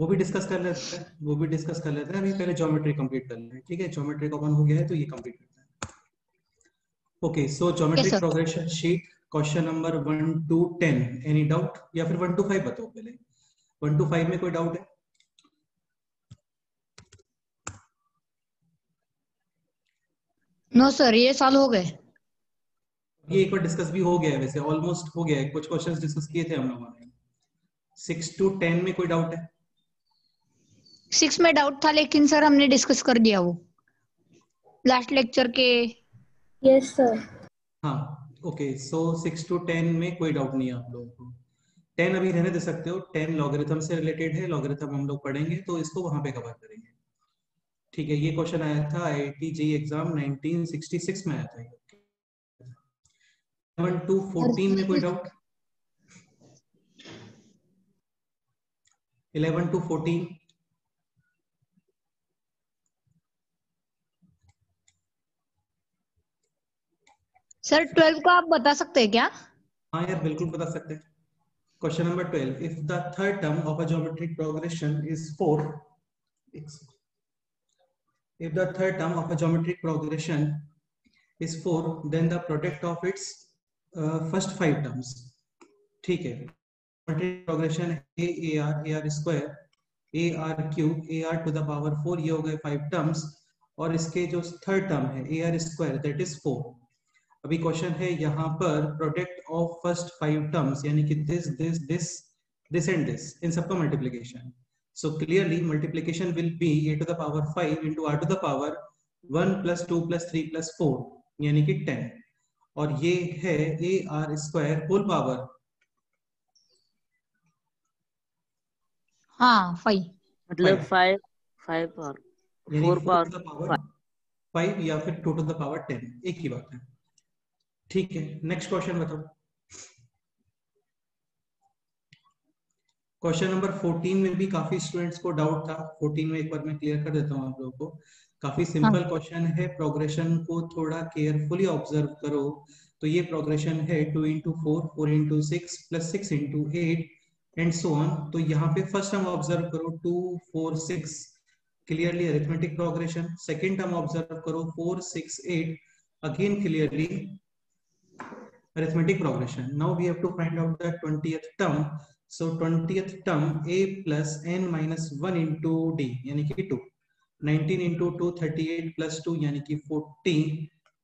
वो भी डिस्कस कर लेते हैं, वो भी डिस्कस कर लेते हैं। अभी पहले ज्योमेट्री कंप्लीट कर लेते हैं, ठीक है? ज्योमेट्री का 1 हो गया है तो ये कंप्लीट करते हैं। Okay, so yes geometric sir. Progression sheet, question number 1 to 10, any doubt? या फिर 1 to 5 बताओ पहले। 1 to 5 में कोई डाउट है? नो सर, ये साल हो गए। ये एक बार डिस्कस भी हो गया है, वैसे ऑलमोस्ट हो गया है, कुछ क्वेश्चंस डिस्कस किए थे हम लोगों ने। 6 to 10 में कोई डाउट है? 6 में डाउट था, लेकिन सर हमने डिस्कस कर दिया वो लास्ट लेक्चर के। Yes sir. हाँ, ओके, सो 6 to 10 में कोई डाउट नहीं है आप लोगों को। 10 अभी रहने दे सकते हो, 10 लॉगरिथम से रिलेटेड है, लॉगरिथम हम लोग पढ़ेंगे तो इसको वहां पे कवर करेंगे, ठीक है? ये क्वेश्चन आया था IIT JEE एग्जाम 1966 में आया था। 11 to 14 में कोई डाउट? 11 to 14? सर 12 का आप बता सकते हैं क्या? हाँ यार, बिल्कुल बता सकते हैं। Question number 12, if the third term of a geometric progression is 4, if the third term of a geometric progression is 4, then the product of its first 5 terms, ठीक है? geometric progression है AR square, AR cube, AR to the power 4, ये हो गए 5 terms, और इसके जो third term है AR square, that is 4। अभी क्वेश्चन है यहाँ पर प्रोडक्ट ऑफ फर्स्ट 5 टर्म्स, यानी कि दिस एंड दिस, इन सबका multiplication. So clearly multiplication will be a to the power 5 into r to the power 1 plus 2 plus 3 plus 4, यानी कि 10, और ये है a r square whole power. हाँ 5। मतलब 5 और 4 4 to पावर the power 5 या फिर 2 to the power 10, एक ही बात है, ठीक है? नेक्स्ट क्वेश्चन बताओ। क्वेश्चन नंबर 14 में भी काफी स्टूडेंट्स को डाउट था। 14 में एक बार मैं क्लियर कर देता हूँ आप लोगों को। काफी सिंपल क्वेश्चन है, प्रोग्रेशन को थोड़ा केयरफुली ऑब्जर्व करो। तो ये प्रोग्रेशन है 2 into 4, 4 into 6 plus 6 into 8 and so on. तो यहाँ पे फर्स्ट टर्म ऑब्जर्व करो 2 4 6, clearly arithmetic progression. Second term observe करो 4 6 8, again clearly arithmetic progression. Now we have to find out the 20th term. So 20th term a plus n minus 1 into d, यानी कि 2। 19 into 2 38 plus 2 यानी कि 40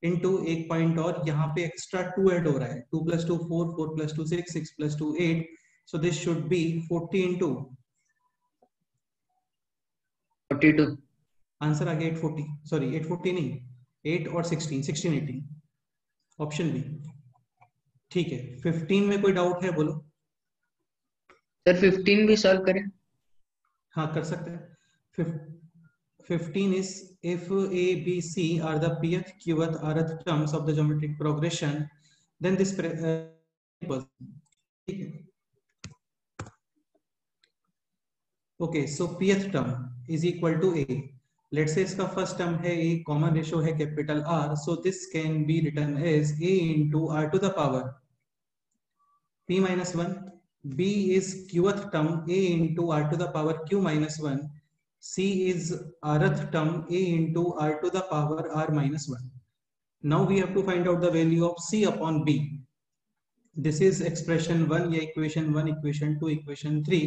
into एक point और यहाँ पे extra 2 add हो रहा है। 2 plus 2 4, 4 plus 2 6, 6 plus 2 8, so this should be 40 into 42। Answer आ गया 840, सॉरी 840 नहीं, 8 और 16, 16 18, ऑप्शन बी, ठीक है? 15 में कोई डाउट है बोलो। सर 15 भी सॉल्व करें? हाँ कर सकते हैं। 15 is if a b c are the pth qth rth terms of the geometric progression, then this ठीक है? Okay, so pth term is equal to a, let's say इसका फर्स्ट टर्म है a, कॉमन रेशियो है capital R, so this can be written as a into r to the power p minus 1। b is qth term a into r to the power q minus 1। c is rth term a into r to the power r minus 1। now we have to find out the value of c upon b। this is expression 1 या equation 1, equation 2, equation 3।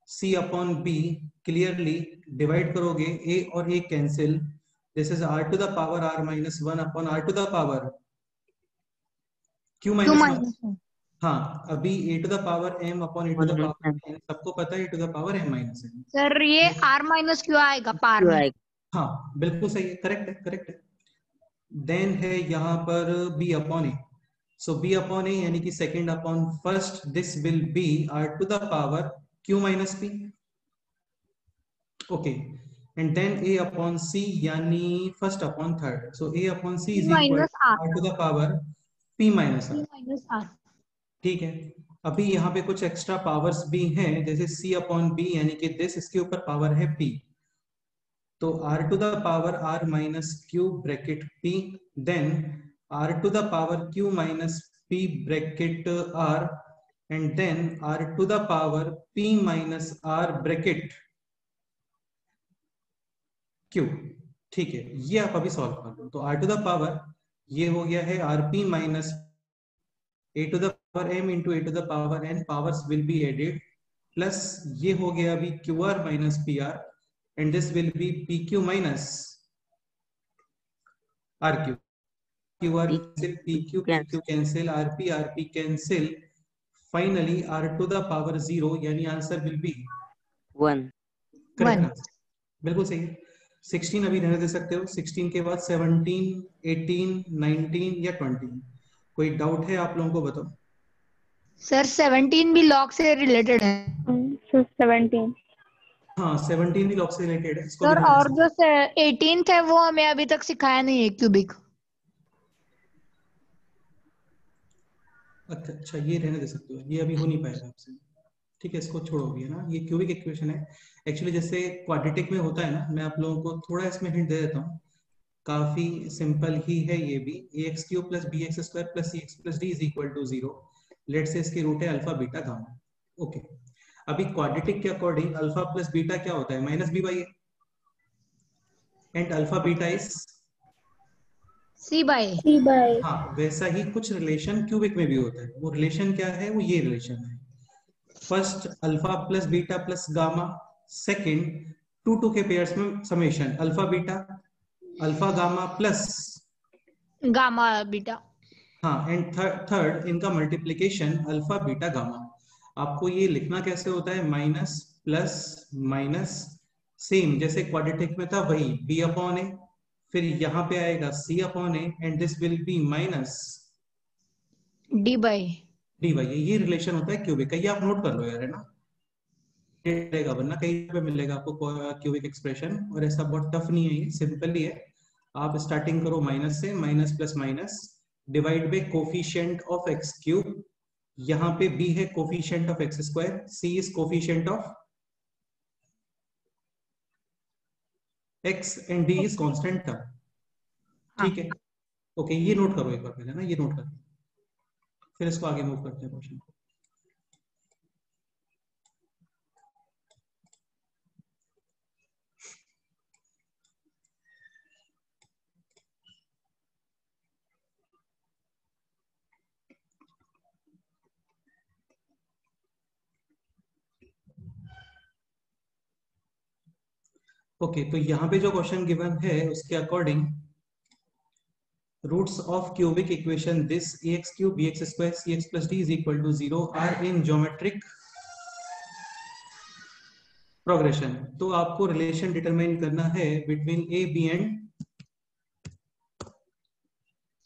c upon b clearly divide करोगे a और a cancel, this is r to the power r minus 1 upon r to the power q minus 1। हाँ, अभी a to the power m upon a to the power n, सबको पता है a to the power m minus n। Sir ये r minus क्यों आएगा पार में? हाँ बिल्कुल सही है, करेक्ट है, करेक्ट है। देन है यहाँ पर b upon a, so b upon a यानी कि second upon first, this will be r to the power q minus p, okay? And then a upon c यानी first upon third, so a upon c is equal to r to the power p minus r, ठीक है? अभी यहाँ पे कुछ extra powers भी हैं, जैसे c अपॉन b यानी कि दिस, इसके ऊपर पावर है p, तो r to the power r minus q bracket p, then r to the power q minus p bracket r, and then r to the power p minus r bracket q. ठीक है, ये आप अभी solve कर लो। तो r to the power ये हो गया है rp minus a to the power m into a to the power n, powers will be added, plus ये हो गया अभी qr minus pr, and this will be pq minus rq। qr cancel, pq cancel, rp cancel, finally r to the power 0, यानी answer will be 1. Correct. बिल्कुल सही है। 16 अभी रहने दे सकते हो, 16 के बाद 17, 18, 19 या 20। कोई डाउट है आप लोगों को, बताओ। सर 17 भी लॉग से रिलेटेड है। सर 17। हाँ 17 भी लॉग से रिलेटेड है, इसको भी सर रहने दे और सकते जो 18th है वो हमें अभी तक सिखाया नहीं है, क्यूबिक। हो। अच्छा, ये रहने दे सकते हो, ये अभी हो नहीं पाएगा आपसे। ठीक है, इसको छोड़ो भी, है ना। ये क्यूबिक इक्वेशन है एक्चुअली, जैसे क्वाड्रेटिक में होता है ना। मैं आप लोगों को थोड़ा इसमें हिंट दे देता हूँ, काफी सिंपल ही है ये भी। ax cube plus b x square plus c x plus d is equal to 0। Let say इसकी रूट है अल्फा बीटा गामा। ओके, अभी क्वाड्रेटिक के अकॉर्डिंग अल्फा प्लस बीटा क्या होता है, minus b by a, and alpha beta is c by. C by हाँ, वैसा ही कुछ रिलेशन क्यूबिक में भी होता है। वो रिलेशन क्या है, वो ये रिलेशन है। First alpha plus beta plus gamma, second two two के पेयर्स में summation alpha beta alpha gamma plus gamma beta. हाँ, एंड थर्ड इनका मल्टीप्लीकेशन अल्फा बीटा गामा। आपको ये लिखना कैसे होता है, माइनस प्लस माइनस, सेम जैसे क्वाड्रेटिक में था वही, b अपॉन ए, फिर यहाँ पे आएगा c upon a, and this will be minus d by. D by. ये रिलेशन होता है क्यूबिक का, ये आप नोट कर लो यार, है ना। मिलेगा, वरना कहीं पे मिलेगा आपको क्यूबिक एक्सप्रेशन, और ऐसा बहुत टफ नहीं है, ये सिंपल ही है। आप स्टार्टिंग करो माइनस से, minus plus minus divide by coefficient of x cube. यहाँ पे b है coefficient of x square, c is coefficient of x, and d is constant term. ठीक है, ओके, ये नोट करो एक बार पहले ना, ये नोट करो, फिर इसको आगे मूव करते हैं क्वेश्चन को। ओके, तो यहाँ पे जो क्वेश्चन गिवन है उसके according roots of cubic equation this ax cube bx square cx plus d is equal to 0 are in geometric progression। तो आपको रिलेशन डिटरमाइन करना है बिटवीन a b एंड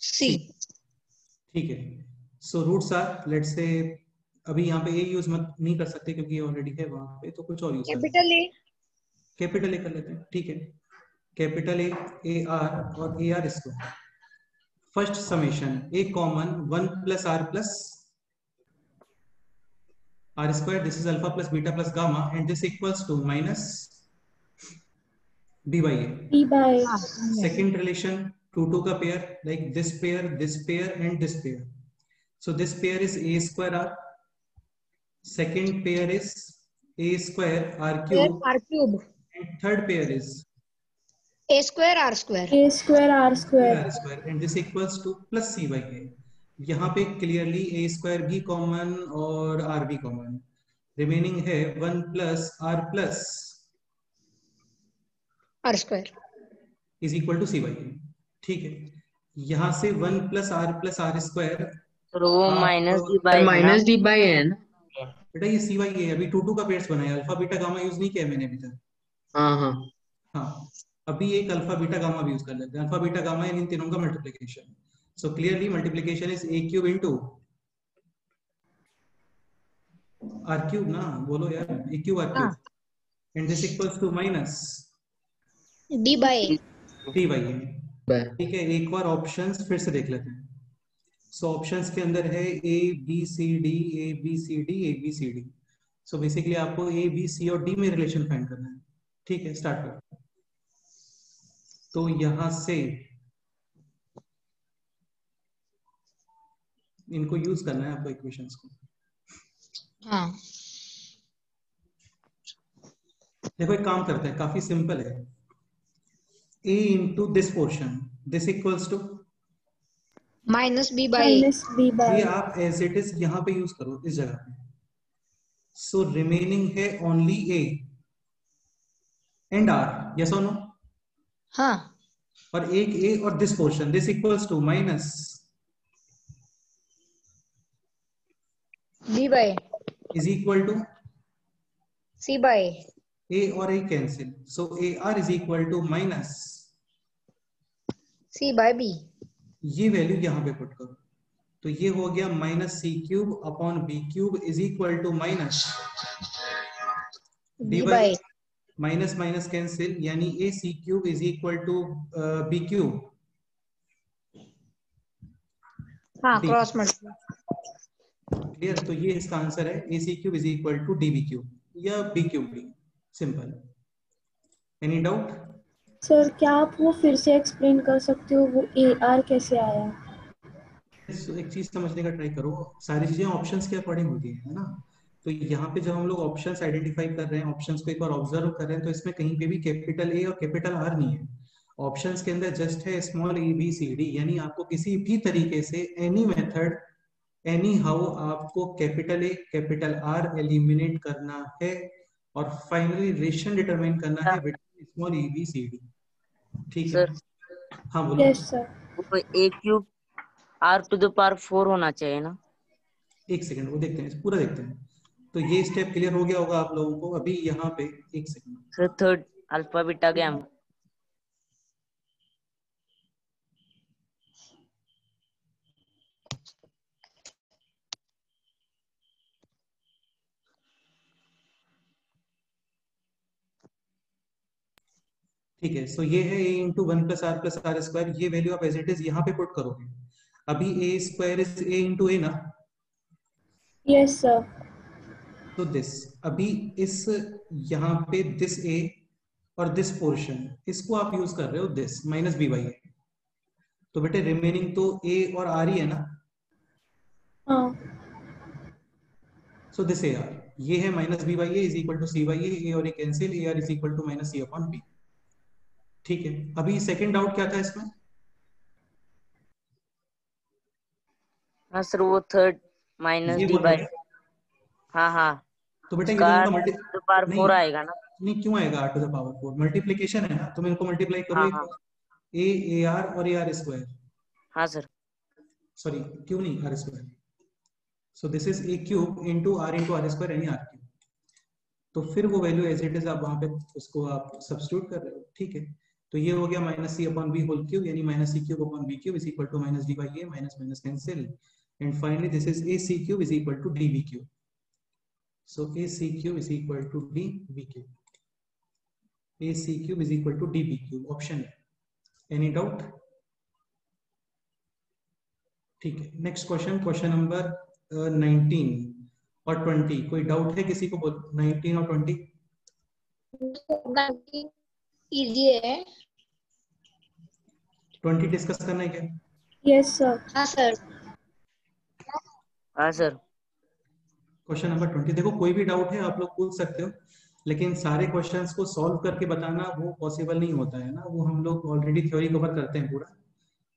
सी। ठीक है, सो रूट्स आर, लेट्स से अभी यहाँ पे a यूज मत नहीं कर सकते क्योंकि ये ऑलरेडी है वहां पे, तो कुछ और यूज कर कैपिटल ए। कैपिटल ए कर लेते हैं। ठीक है, कैपिटल ए आर और ए आर इसको first summation a common 1 plus r plus r square, this is alpha plus beta plus gamma, and this equals to minus b by a। B by Second relation, 2 2 का pair, like this pair and this pair, so this pair is a square r, second pair is a square r cube, r cube. and third pair is a square r square. A square R square. r square, and this equals to plus c by a। यहाँ पे clearly a square भी common और r भी common, remaining है 1 plus r plus r square is equal to c by a. ठीक है, यहाँ से 1 प्लस आर स्क्वायर, तो वो माइनस डी बाई एन। बेटा ये सी वाई है, अभी टू टू का पेयर्स बनाया, अल्फा बीटा गामा यूज नहीं किया मैंने अभी तक। हाँ हाँ हाँ, अभी एक अल्फा बीटा गामा भी यूज कर लेते हैं, अल्फा बीटा गामा इन तीनों का multiplication. So clearly multiplication is a cube into r cube ना, बोलो यार, a cube r cube, and this equals to minus d by d by a. ठीक है, एक बार ऑप्शंस फिर से देख लेते हैं। सो ऑप्शंस के अंदर है a b c d a b c d a b c d। So basically आपको a b c और d में रिलेशन फाइंड करना है। ठीक है, स्टार्ट करो। तो यहां से इनको यूज करना है आपको, इक्वेशंस को। हाँ। देखो एक काम करते हैं, काफी सिंपल है। a into this portion, this equals to minus b by minus b ये बाय आप एज इट इज यहाँ पे यूज करो इस जगह पे। सो रिमेनिंग है only a and r, yes और नो? हाँ और एक a और this portion, this equals to minus b by is equal to c by a और a cancel, so a r is equal to minus, c by b ये value यहाँ पे put करो, तो ये हो गया minus c cube upon b cube is equal to minus b d by by minus minus cancel, यानी a c cube is equal to b cube हाँ डी। Cross multiply clear? तो ये इसका आंसर है, a c cube is equal to d b cube या b cube d. Simple. Any doubt? Sir क्या आप वो फिर से एक्सप्लेन कर सकते हो, वो ए आर कैसे आया? एक चीज समझने का ट्राई करो, सारी चीजें ऑप्शंस के अकॉर्डिंग होती है ना। तो यहाँ पे जब हम लोग ऑप्शंस आइडेंटिफाई कर रहे हैं, ऑप्शंस को एक बार ऑब्जर्व कर रहे हैं, तो इसमें कहीं पे भी कैपिटल ए और कैपिटल आर नहीं है। ऑप्शंस के अंदर जस्ट है small a b c d, यानी आपको किसी भी तरीके से एनी मेथड एनी हाउ आपको capital a capital r eliminate करना है और फाइनली रेशियो डिटरमाइन करना है between small a b c d. ठीक है? सर हाँ बोलो। Yes sir. वो a cube r to the power 4 होना चाहिए ना? एक सेकंड, वो देखते हैं, पूरा देखते हैं। तो ये स्टेप क्लियर हो गया होगा आप लोगों को। अभी यहाँ पे एक second, sir third alpha beta gamma. ठीक है। सो ये है a into one plus r square, ये वैल्यू आप एज इट इज यहाँ पे पुट करोगे। अभी a square is a into a ना, यस सर। तो दिस अभी इस यहाँ पे दिस ए और दिस पोर्शन, इसको आप यूज कर रहे हो दिस माइनस बी बाई ए, तो बेटे रिमेनिंग तो ए और आर ही है ना। हाँ सो दिस ए आर, ये है minus b by a is equal to c by a और a cancel, a r is equal to minus c upon b. ठीक है। अभी सेकंड डाउट क्या था इसमें? हाँ सर वो थर्ड माइनस ये डी बोल बाई। रहे हैं। हाँ हाँ तो बेटा ये उसका दोनों आर का टू मल्टी द पावर नहीं 4 आएगा ना? नहीं, क्यों आएगा r to the power 4? Multiplication है ना, तुम इनको मल्टीप्लाई करो हाँ एक हाँ बार, ए ए आर और ए आर स्क्वायर, हाँ सर। सॉरी क्यों नहीं r square, so this is a cube into r square यानी आर क्यूब। तो फिर वो वैल्यू एज इट इज आप वहां पे उसको आप सब्स्टिट्यूट कर रहे हो। ठीक है। तो ये हो गया minus c upon b whole cube, यानी minus c cube upon b cube is equal to minus d by a, minus minus cancel, and finally this is a c cube is equal to d b cube. So a c cube is equal to d b cube, a c cube is equal to d b cube, option है। Any doubt? ठीक है। Next question, question number 19 और 20। कोई doubt है किसी को? बोल 19 और 20। इजी है। 20 डिस्कस करना है क्या? Yes sir. हाँ सर। हाँ सर। क्वेश्चन नंबर 20, देखो कोई भी डाउट है आप लोग पूछ सकते हो, लेकिन सारे क्वेश्चंस को सॉल्व करके बताना वो पॉसिबल नहीं होता है ना, वो हम लोग ऑलरेडी थ्योरी कवर करते हैं पूरा।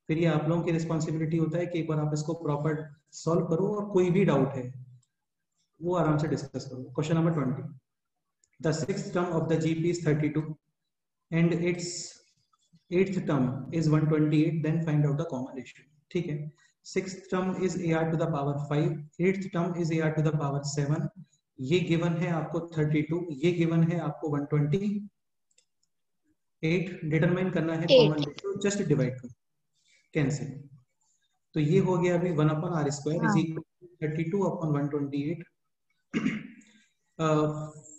फिर ये आप लोगों की रिस्पॉन्सिबिलिटी होता है कि एक बार आप इसको प्रॉपर सॉल्व करो, और कोई भी डाउट है वो आराम से डिस्कस करो। Question number 20, the sixth term of the GP is 32 and it's eighth term is 128, then find out the common ratio। ठीक है। sixth term is ar to the power 5, eighth term is ar to the power 7, ये given है आपको 32, ये given है आपको 128। Determine करना है कॉमन रेशियो, जस्ट डिवाइड करो, कैंसिल। तो ये हो गया अभी 1 upon r square is equal to 32 upon 128।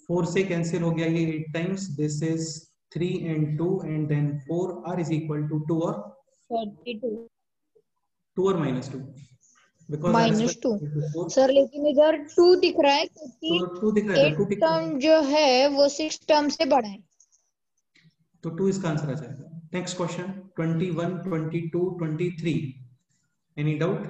4 से कैंसिल हो गया ये 8 times, this is 3 and 2 and then 4, r is equal to 2 or 32 2 or minus 2, because r minus square 2 is equal to 4। Sir, लेकिन इधर 2 दिख रहा है क्योंकि तो 2 दिख रहा है, 8 2 टिक करो, टर्म जो है वो 6 टर्म से बड़ा है। तो 2 इसका आंसर आ जाएगा। Next question 21, 22, 23। Any doubt?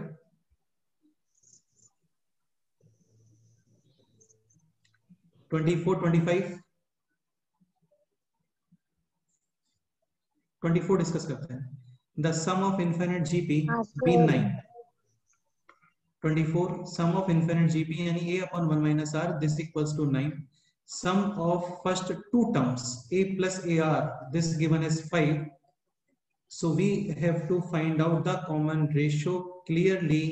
24 discuss करते हैं. The sum of infinite GP हाँ b sir 9. 24 sum of infinite GP यानी a upon 1 minus r, this equals to 9. Sum of first two terms a plus ar, this given as 5. So we have to find out the common ratio. Clearly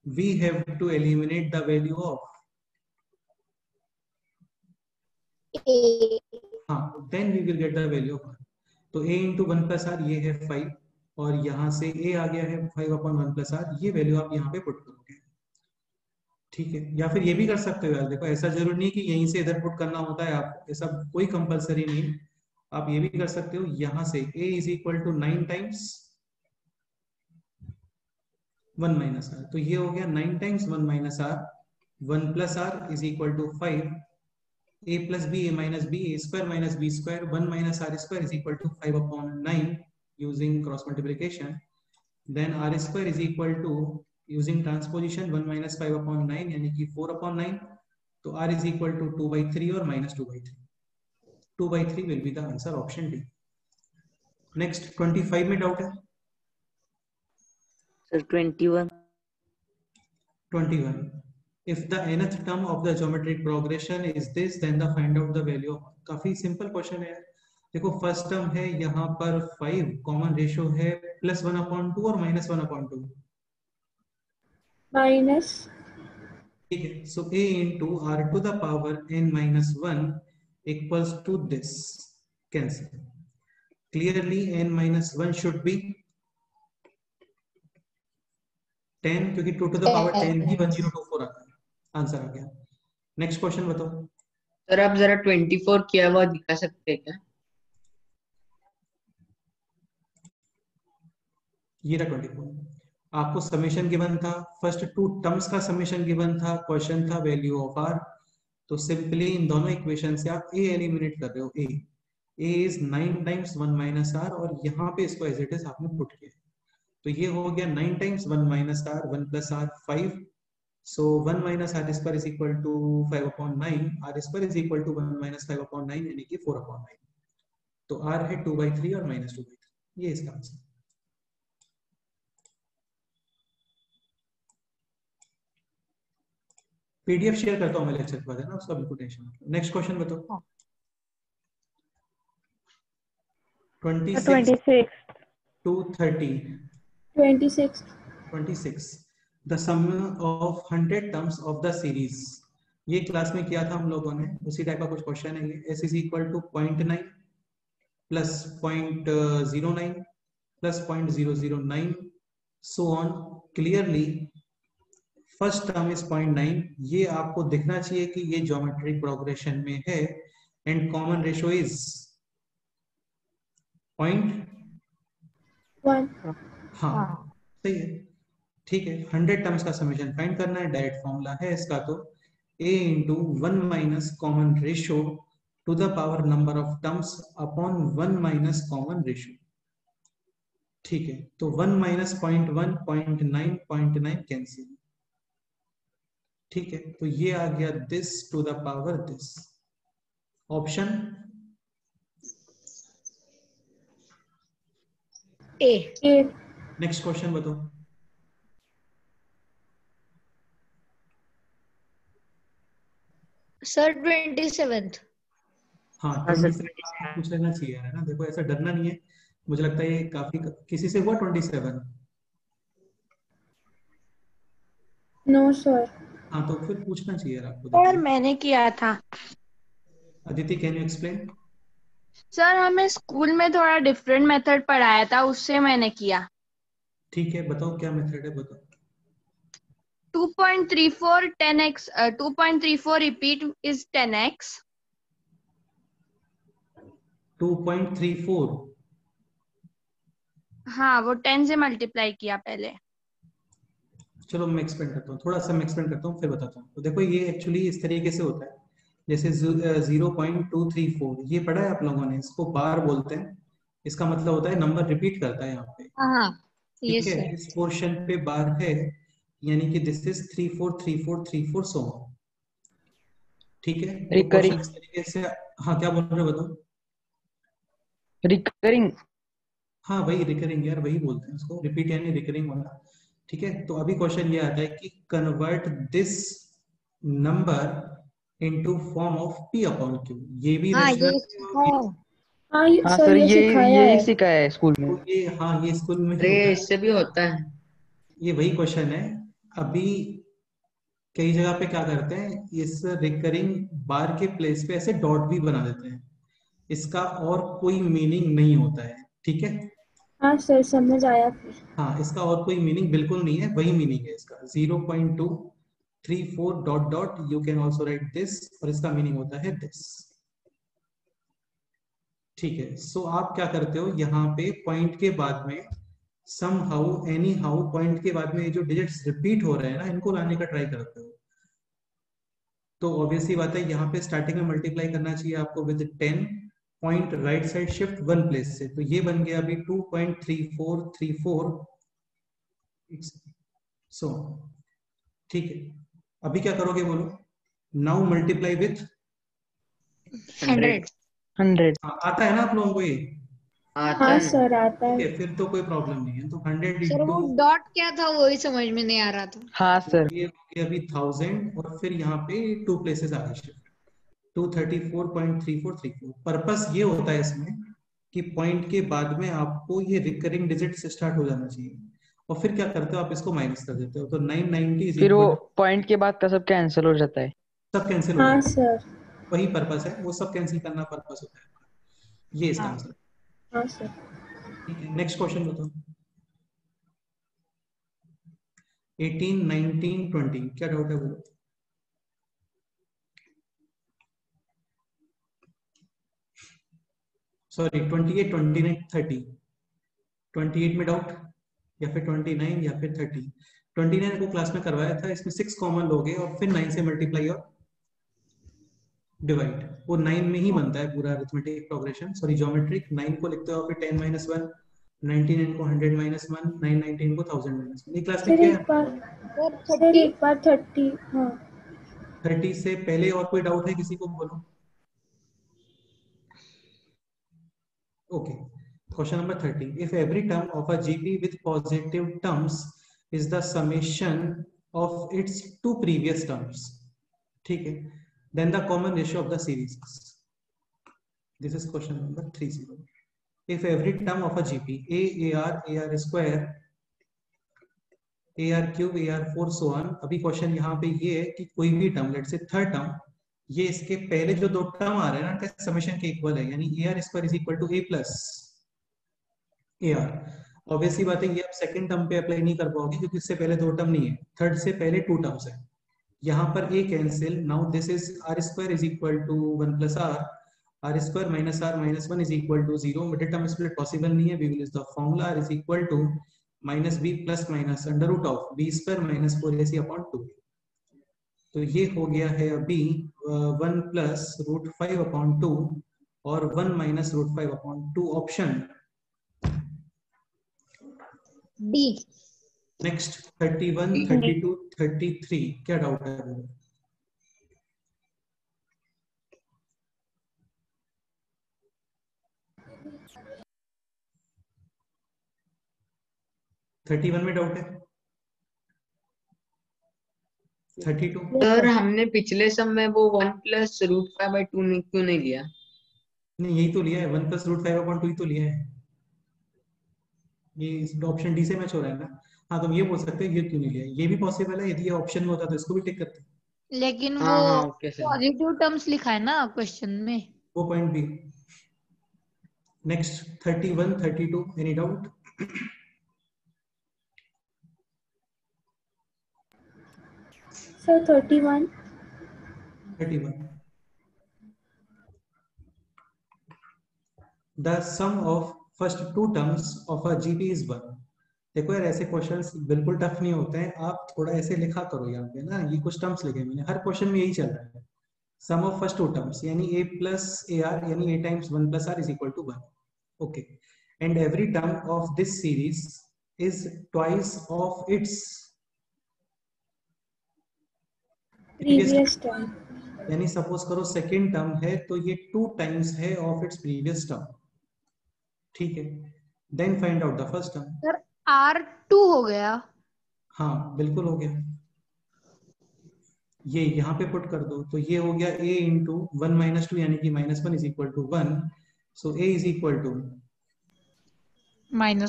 we have to eliminate the value of हाँ, then we will get the value of r. तो a into 1 plus r ये है 5 और यहाँ से a आ गया है 5 upon 1 plus r, ये वैल्यू आप यहाँ पे पुट करोगे. ठीक है, या फिर ये भी कर सकते हो यार. देखो ऐसा जरूरी नहीं कि यहीं से इधर पुट करना होता है आपको, ऐसा कोई कंपलसरी नहीं. आप ये भी कर सकते हो यहां से a is equal to 9 times 1 minus r. तो ये हो गया 9 times 1 minus r. 1 plus r is equal to 5. a plus b, a minus b, a square minus b square. 1 minus r square is equal to 5 upon 9 using cross multiplication. Then r square is equal to using transposition 1 minus 5 upon 9 यानी कि 4 upon 9. तो r is equal to 2 by 3 और minus 2 by 3. 2 by 3 will be the answer, option D. Next 25 में doubt है. Sir, 21. 21. If the nth term of the geometric progression is this, then the find out the value of. काफी simple question है. देखो first term है यहाँ पर 5, common ratio है +1/2 और -1/2. माइनस. ठीक है, so a into r to the power n minus 1 equals to this. Cancel. Clearly n minus 1 should be 10 क्योंकि 2 to the power 10 ही 1024 आता है. आंसर आ गया. नेक्स्ट क्वेश्चन बताओ. सर आप जरा 24 किया हुआ दिखा सकते हैं क्या? ये रहा 24. आपको समेशन गिवन था, फर्स्ट टू टर्म्स का समेशन गिवन था, क्वेश्चन था वैल्यू ऑफ आर. तो सिंपली इन दोनों इक्वेशन से आप a एलिमिनेट कर रहे हो. a is 9 times 1 minus r और यहाँ पे इसको एज इट इज आपने पुट किया. तो ये हो गया 9 times 1 minus r, 1 plus r 5. So 1 minus r square is equal to 5 upon 9. R square is equal to 1 minus 5 upon 9 यानी कि 4 अपॉन 9. तो आर है 2/3 और -2/3. ये इसका आंसर. पीडीएफ शेयर करता हूं मैं लेक्चर के बाद, है ना, उसका बिल्कुल टेंशन मत लो. नेक्स्ट क्वेश्चन बताओ. 26 to 30. 26. The sum of 100 terms of the series. ये क्लास में किया था हम लोगों ने, उसी टाइप का कुछ क्वेश्चन है ये. s is equal to 0.9 plus 0.09 plus 0.009 so on. Clearly first term is 0.9. ये आपको दिखना चाहिए कि ये ज्योमेट्रिक प्रोग्रेशन में है. And common ratio is 0.1. हाँ सही है. ठीक है, 100 टर्म्स का समेशन फाइंड करना है. डायरेक्ट फॉर्मूला है इसका. तो a into 1 minus common ratio two the power number of terms upon 1 minus common ratio. ठीक है, तो 1 माइनस 0.1, 0.9, 0.9 कैंसिल. ठीक है, तो ये आ गया this to the power this. Option a. Next question बताओ. Sir 27th. हाँ 27 पूछ लेना चाहिए, है ना. देखो ऐसा डरना नहीं है, मुझे लगता है ये काफी किसी से हुआ 27. No sir. हाँ तो फिर पूछना चाहिए यार आपको. सर मैंने किया था. Aditi can you explain. Sir हमें स्कूल में थोड़ा डिफरेंट मेथड पढ़ाया था, उससे मैंने किया. ठीक है, बताओ क्या मेथड है, बताओ. 2.34 10x 2.34 repeat is 10x. 2.34. हाँ वो 10 से मल्टीप्लाई किया पहले. चलो मैं एक्सप्लेन करता हूँ, थोड़ा सा मैं एक्सप्लेन करता हूँ फिर बताता हूँ. तो देखो ये एक्चुअली इस तरीके से होता है. जैसे 0.234 ये पढ़ा है आप लोगों ने, इसको बार बोलते हैं. इसका मतलब होता है नंबर रिपीट करता है यहाँ पे. हाँ ठीक है, इस पोर्शन पे बार है यानी कि दिस इज 343434 सो. ठीक है, तो Recurring. इस तरीके से. हाँ क्या बोल रहे हो बताओ. रिकरिंग. हाँ वही रिकरिंग यार, वही बोलते हैं उसको, रिपीट यानी रिकरिंग वाला। ठीक है, तो अभी क्वेश्चन ये आता है कि convert this number into form of p upon q। ये भी हाँ रैशनल ये है और हाँ हाँ सर सर, ये सिखाया यही है। सिखाया है स्कूल में। ये हाँ ये स्कूल में ही अरे होता है। इससे भी होता है। ये वही क्वेश्चन है। अभी कई जगह पे क्या करते हैं, इस रिकरिंग बार के प्लेस पे ऐसे डॉट भी बना देते हैं, इसका और कोई मीनिंग नहीं होता है। ठीक है, हाँ सर समझ आया फिर। हाँ इसका और कोई मीनिंग बिल्कुल नहीं है, वही मीनिंग है इसका 0.234 dot dot, you can also right this, और इसका मीनिंग होता है दिस। ठीक है, सो आप क्या करते हो, यहाँ पे पॉइंट के बाद में somehow anyhow point के बाद में ये जो डिजिट्स रिपीट हो रहे हैं ना, इनको लाने का ट्राई करते हो। तो ऑब्वियसली बात है, यहाँ पे स्टार्टिंग में मल्टीप्लाई करना चाहिए आपको with 10, point right side shift 1 place से, तो ये बन गया अभी 2.3434। सो ठीक है, अभी क्या करोगे बोलो, नाउ मल्टीप्लाई विथ 100। 100। आता है ना आप लोगों को ये? आता हाँ है ना। सर आता ठीक है। है, फिर तो कोई प्रॉब्लम नहीं है। तो 100 सर वो इंटू डॉट क्या था वही समझ में नहीं आ रहा था। हाँ सर। ये हो गया अभी 1000, और फिर यहाँ पे 2 प्लेसेस आ गए शिफ्ट, 234.3434। पर्पस ये होता है इसमें कि पॉइंट के बाद में आपको ये रिकरिंग डिजिट से स्टार्ट हो जाना चाहिए, और फिर क्या करते हो आप इसको माइनस कर देते हो, तो 990 इज फिर वो इक्वल, पॉइंट के बाद का सब कैंसिल हो जाता है। सब कैंसिल हो हाँ जाता है। सर। वही पर्पस है, वो सब कैंसिल करना पर्पस होता है, ये इसका हाँ आंसर। हाँ सर। ठीक है, नेक्स्ट क्वेश्चन बताओ। 18, 19, 20 क्या डाउट है बोलो। सॉरी 28, 29, 30। 28 में डाउट, या फिर 29 या फिर 30। 29 को क्लास में करवाया था, इसमें 6 कॉमन लोगे और फिर 9 से मल्टीप्लाई और डिवाइड, वो 9 में ही बनता है पूरा अरिथमेटिक प्रोग्रेशन, सॉरी ज्योमेट्रिक। 9 को लिखते हो फिर 10 माइनस 1, 99 को 100 माइनस 1, 919 को 1000 माइनस 1। ये क्लास में सर किया एक है। बार सर सर 30। एक बार 30। हाँ 30 से पहले और कोई डाउट है किसी को, बोलो। Okay, question number 30. If every term of a GP with positive terms is the summation of its two previous terms, ठीक है, then the common ratio of the series is, this is question number 30. If every term of a GP AR square AR cube AR4 so on, अभी question यहाँ पे ये है कि कोई भी टर्म, लेट से थर्ड टर्म, ये इसके पहले जो दो टर्म आ रहे हैं ना, उनका समेशन के इक्वल है, यानी AR square is equal to A plus AR। Obviously बात है, ये आप सेकंड टर्म पे अप्लाई नहीं कर पाओगे क्योंकि इससे पहले दो टर्म नहीं है, थर्ड से पहले 2 टर्म्स है। यहाँ पर A cancel, now this is R square is equal to 1 plus R square minus R minus 1 is equal to 0। Middle term split possible नहीं है, we will use the formula R is equal to minus B plus minus under root of B square minus 4AC upon 2। तो ये हो गया है अभी 1 plus root 5 upon 2 और 1 minus root 5 upon 2, option d. Next 31, 32, 33 क्या डाउट है वो? थर्टी वन में डाउट है, 32। सर हमने पिछले सम में वो 1 प्लस रूट 5/2 क्यों नहीं लिया? नहीं यही तो लिया है, 1 प्लस रूट 5 अपॉन 2 ही तो लिया है, ये ऑप्शन डी से मैच हो रहा है ना। हाँ तुम ये बोल सकते हो ये क्यों नहीं लिया, ये भी पॉसिबल है, यदि ये ऑप्शन में होता तो इसको भी टिक करते, लेकिन हाँ वो हाँ ओके सर। पॉजिटिव टर्म्स लिखा है ना क्वेश्चन में। वो पॉइंट भी। Next 31, 32 any doubt? Sir 31। 31, the sum of first two terms of a GP is 1। देखो यार ऐसे क्वेश्चंस बिल्कुल टफ नहीं होते हैं, आप थोड़ा ऐसे लिखा करो यहाँ पे ना, ये कुछ टर्म्स लिखे मैंने, हर क्वेश्चन में यही चल रहा है। Sum of first two terms यानी A प्लस AR यानी A times 1 plus R is equal to 1। Okay, and every term of this series is twice of its previous time. यानी सपोज करो सेकेंड टर्म है तो ये 2 times है of its previous term. ठीक है, then find out the first term. Sir R2 हो गया। हाँ बिल्कुल हो गया, ये यहाँ पे पुट कर दो तो ये हो गया a इंटू 1 माइनस 2 यानी कि -1 is equal to 1, so a is equal to -1।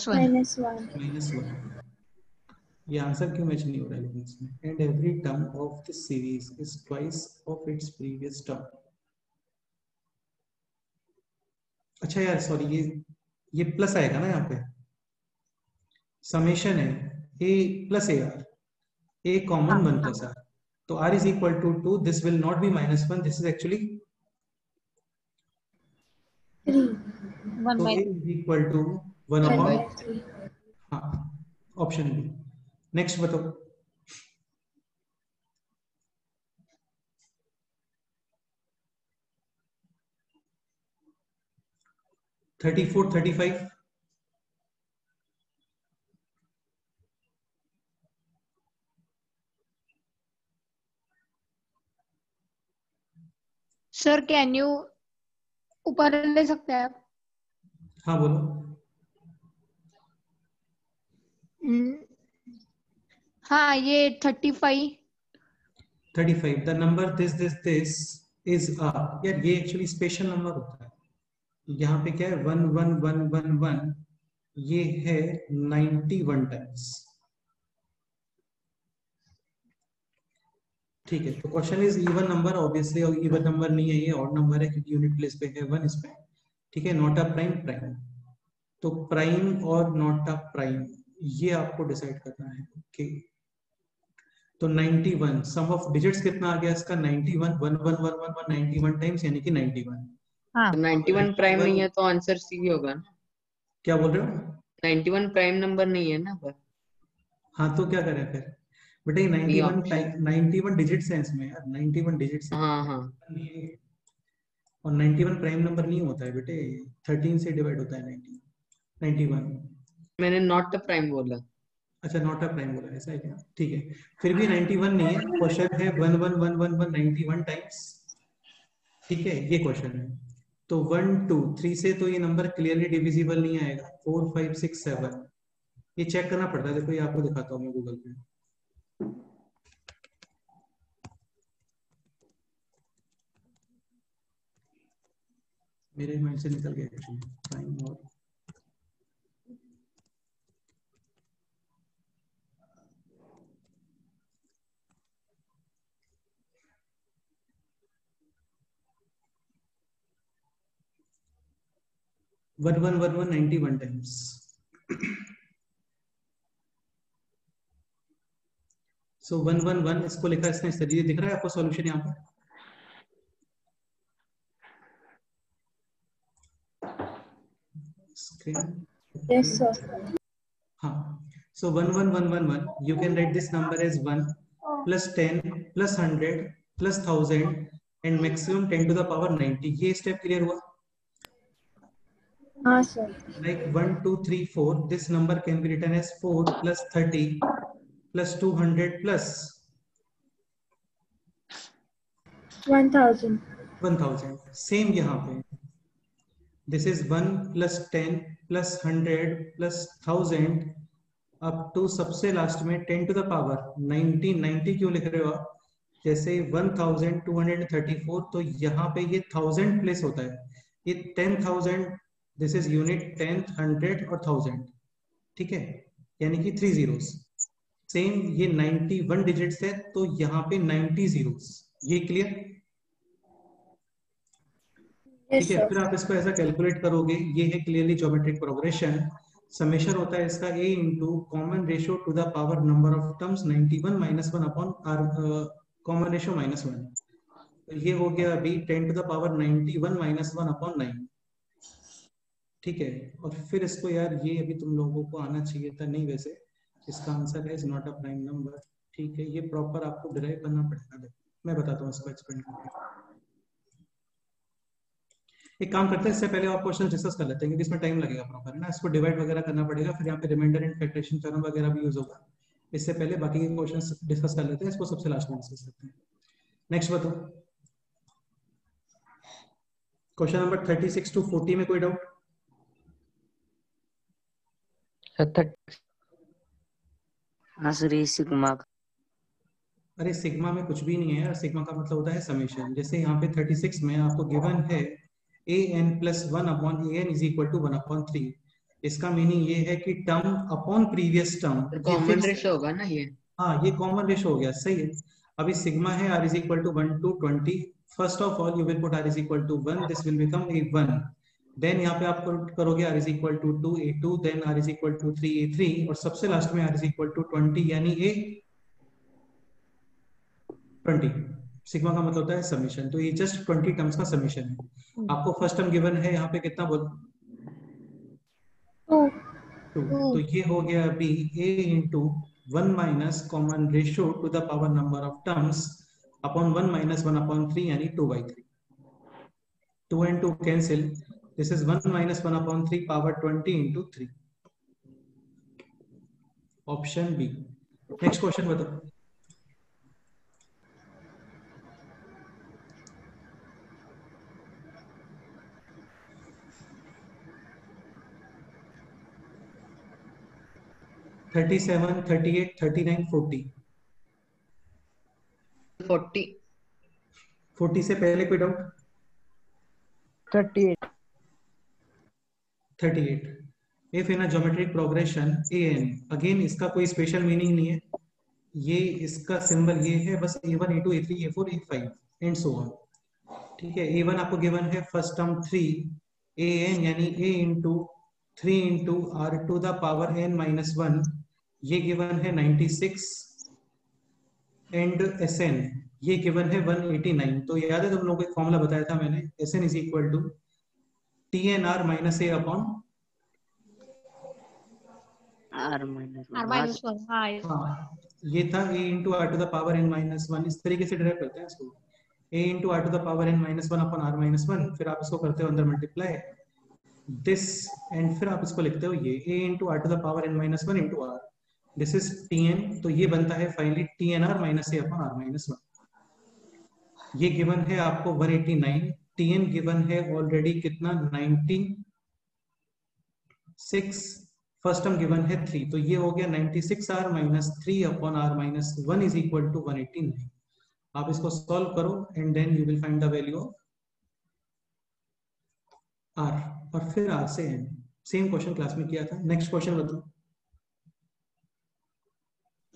-1 ये आंसर क्यों मैच नहीं हो रहा है लेकिन इसमें, and every term of this series is twice of its previous term. अच्छा यार सॉरी, ये प्लस आएगा ना यहाँ पे, समेशन है a plus a r, a common 1 plus r, तो r is equal to 2, this will not be -1, this is actually 3 तो a is equal to 1 1 upon, by 3 हाँ ऑप्शन बी। नेक्स्ट बताओ। थर्टी 35 सर कैन यू ऊपर ले सकते हैं आप? हाँ बोलो। हाँ ये 35। 35 द नंबर दिस इज यार ये एक्चुअली स्पेशल नंबर होता है, यहाँ पे क्या है 1 1 1 1 1, ये है 91 टाइम्स। ठीक है, तो question is even number, obviously even number नहीं है, ये ऑड नंबर है क्योंकि यूनिट प्लेस पे है 1 इसमें। ठीक है, नॉट अ प्राइम प्राइम, तो प्राइम और नॉट अ प्राइम ये आपको डिसाइड करना है। ओके, तो 91 सम ऑफ डिजिट्स कितना आ गया इसका 91, 1 1 1 1 1 91 टाइम्स यानी कि 91। हाँ तो 91 प्राइम नहीं है तो आंसर सी भी होगा ना। क्या बोल रहे हो? 91 प्राइम नंबर नहीं है ना पर। हाँ तो क्या करें फिर बेटा, ये 91 डिजिट्स हैं इसमें यार, 91 डिजिट्स हैं। हाँ हाँ और 91 प्राइम नंबर नहीं होता है बेटे, 13 से डिवाइड होता है 91। मैंने नॉट अ प्राइम बोला। अच्छा नॉट अ प्राइम बोला, ऐसा है क्या? ठीक है, फिर भी 91 नहीं है, क्वेश्चन है 1 1 1 1 1 91 टाइम्स। ठीक है, ये क्वेश्चन है, तो 1 2 3 से तो ये नंबर क्लियरली डिविजिबल नहीं आएगा, 4 5 6 7 ये चेक करना पड़ता है। देखो ये आपको दिखाता हूँ मैं गूगल पे, मेरे माइंड से निकल गया एक्चुअली टाइम। और one one one one 91 times. So 1 1 1 इसको लिखा इसने इस तरीके, दिख रहा है आपको सॉल्यूशन यहाँ पर? Screen Yes, sir. हाँ, so 1 1 1 1 1 you can write this number as 1 plus 10 plus 100 plus 1000 and maximum 10 to the power 90। ये स्टेप क्लियर हुआ? हाँ sir. Like 1 2 3 4 this number can be written as 4 plus 30 plus 200 plus 1000. 1000। Same यहाँ पे this is 1 plus 10 plus 100 plus 1000 up to सबसे last में 10 to the power 90। 90 क्यों लिख रहे हो आप? जैसे 1234 तो यहाँ पे ये 1000 प्लेस होता है, ये 10,000, दिस इज यूनिट 10 100 और 1000। ठीक है, यानी कि 3 zeros। सेम ये 91 डिजिट्स है तो यहाँ पे 90 zeros। ये क्लियर? Yes, ठीक है, sir. फिर आप इसको ऐसा कैलकुलेट करोगे, ये है क्लियरली ज्योमेट्रिक प्रोग्रेशन। समेशन होता है इसका a into common ratio two the power number of terms 91 -1 upon r common ratio -1। तो ये हो गया अभी 10 टू द पावर 91 -1 अपॉन 9। ठीक है, और फिर इसको यार ये अभी तुम लोगों को आना चाहिए था, नहीं वैसे इसका आंसर है नॉट अ प्राइम नंबर। ठीक है, ये प्रॉपर आपको डिराइव करना पड़ेगा, मैं बताता हूँ इसको एक्सप्लेन करके। एक काम करते हैं, इससे पहले आप क्वेश्चन डिस्कस कर लेते हैं क्योंकि इसमें टाइम लगेगा प्रॉपर, है ना। इसको डिवाइड वगैरह करना पड़ेगा, फिर यहाँ पे रिमाइंडर एंड फैक्टरेशन थ्योरम वगैरह भी यूज होगा। इससे पहले बाकी के क्वेश्चंस डिस्कस कर लेते हैं, इसको सबसे लास्ट में डिस्कस करते हैं। नेक्स्ट बताओ, क्वेश्चन नंबर 36 to 40 में कोई डाउट? हाँ सर ये सिग्मा का। अरे सिग्मा में कुछ भी नहीं है यार, सिग्मा का मतलब होता है समेशन। जैसे यहाँ पे 36 में आपको गिवन है an+1/an इज इक्वल टू 1/3। इसका मीनिंग ये है कि टर्म अपॉन प्रीवियस टर्म ये कॉमन फिक्स है। रेशो होगा ना ये। हाँ ये कॉमन रेशो हो गया, सही है। अभी सिग्मा है r is equal to 1 to 20। First of all you will put r is equal to 1, this will become a1। Then यहाँ पे आप करोगे r is equal to 2a2, then r is equal to 3a3 और सबसे last में r is equal to 20 यानी a20। Sigma का मतलब होता है समेशन, तो ये जस्ट 20 टर्म्स का समेशन है। आपको फर्स्ट टर्म गिवन है यहाँ पे कितना बोल 2 2, तो ये हो गया अभी a into 1 minus common ratio two the power number of terms upon 1 minus 1/3 यानी 2/3। 2 and 2 cancel, this is 1 minus 1/3 power 20 into 3। Option b. Next question बताओ। थर्टी 38 39 40 40 40 से पहले कोई doubt? 38 38 if in a geometric progression an, again इसका कोई special meaning नहीं है, ये इसका सिंबल ये है बस a1 a2 a3 a4 a5 and so on. ठीक है, a1 आपको गिवन है फर्स्ट टर्म 3 an यानी a into 3 into r to the power n-1, ये गिवन है 96 एंड Sn ये गिवन है 189। तो याद है तुम लोगों को एक फॉर्मूला बताया था मैंने, Sn is equal to TNR minus a upon r minus R-1 हाँ हाँ ये था a into r to the power n-1। इस तरीके से डिराइव करते हैं इसको, a into r to the power n-1 upon r-1, फिर आप इसको करते हो अंदर मल्टीप्लाई दिस एंड फिर आप इसको लिखते हो ये a into r to the power n-1 into r, this is Tn। तो ये बनता है finally TNR minus a upon r-1। ये गिवन है आपको 189, Tn गिवन है ऑलरेडी कितना 96, फर्स्ट टर्म गिवन है 3, तो ये हो गया 96r minus 3 upon r-1 is equal to 189। आप इसको सॉल्व करो and then you will find the value of r और फिर r से n। सेम क्वेश्चन क्लास में किया था। नेक्स्ट क्वेश्चन बताओ।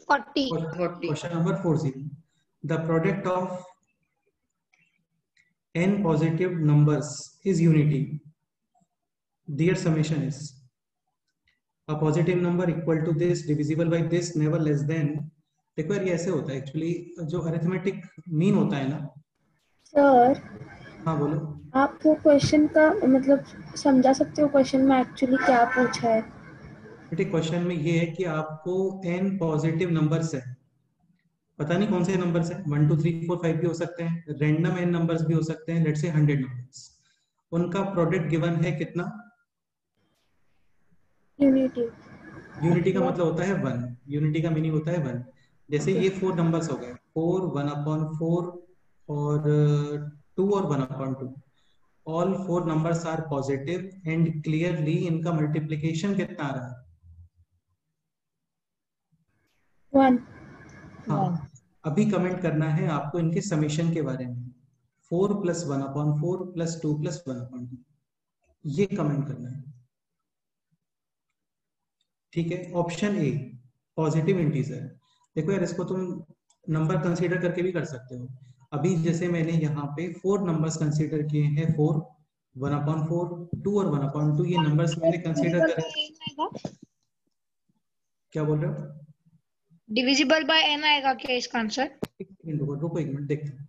40 question number 40, the product of n positive numbers is unity, their summation is a positive number equal to this divisible by this never less than। देखो यार ये ऐसे होता है एक्चुअली, जो अरिथमेटिक मीन होता है ना। सर हाँ बोलो। आप वो क्वेश्चन का मतलब समझा सकते हो क्वेश्चन में एक्चुअली क्या पूछा है? बेटे क्वेश्चन में ये है कि आपको n पॉजिटिव नंबर्स है, पता नहीं कौन से नंबर्स हैं, 1 2 3 4 5 भी हो सकते हैं, रैंडम n नंबर्स भी हो सकते हैं, लेट्स से 100 नंबर्स, उनका प्रोडक्ट गिवन है कितना? यूनिटी। यूनिटी का मतलब होता है 1, यूनिटी का मीनिंग होता है 1। जैसे ये 4 नंबर्स हो गए, 4 1/4 और 2 और 1/2, all 4 numbers are positive and clearly इनका मल्टीप्लिकेशन कितना आ रहा है? 1। हाँ अभी कमेंट करना है आपको इनके समेशन के बारे में, 4 + 1/4 + 2 + 1/2, ये कमेंट करना है। ठीक है, ऑप्शन ए पॉजिटिव इंटीजर। देखो यार इसको तुम नंबर कंसीडर करके भी कर सकते हो। अभी जैसे मैंने यहाँ पे 4 नंबर्स कंसीडर किए हैं, 4 1/4 2 और 1/2, ये नंबर्स मैंने कंसीडर करे। क्या बोल रहे हो? डिविजिबल बाय n आएगा क्या इसका आंसर? रुको एक मिनट देखते हैं।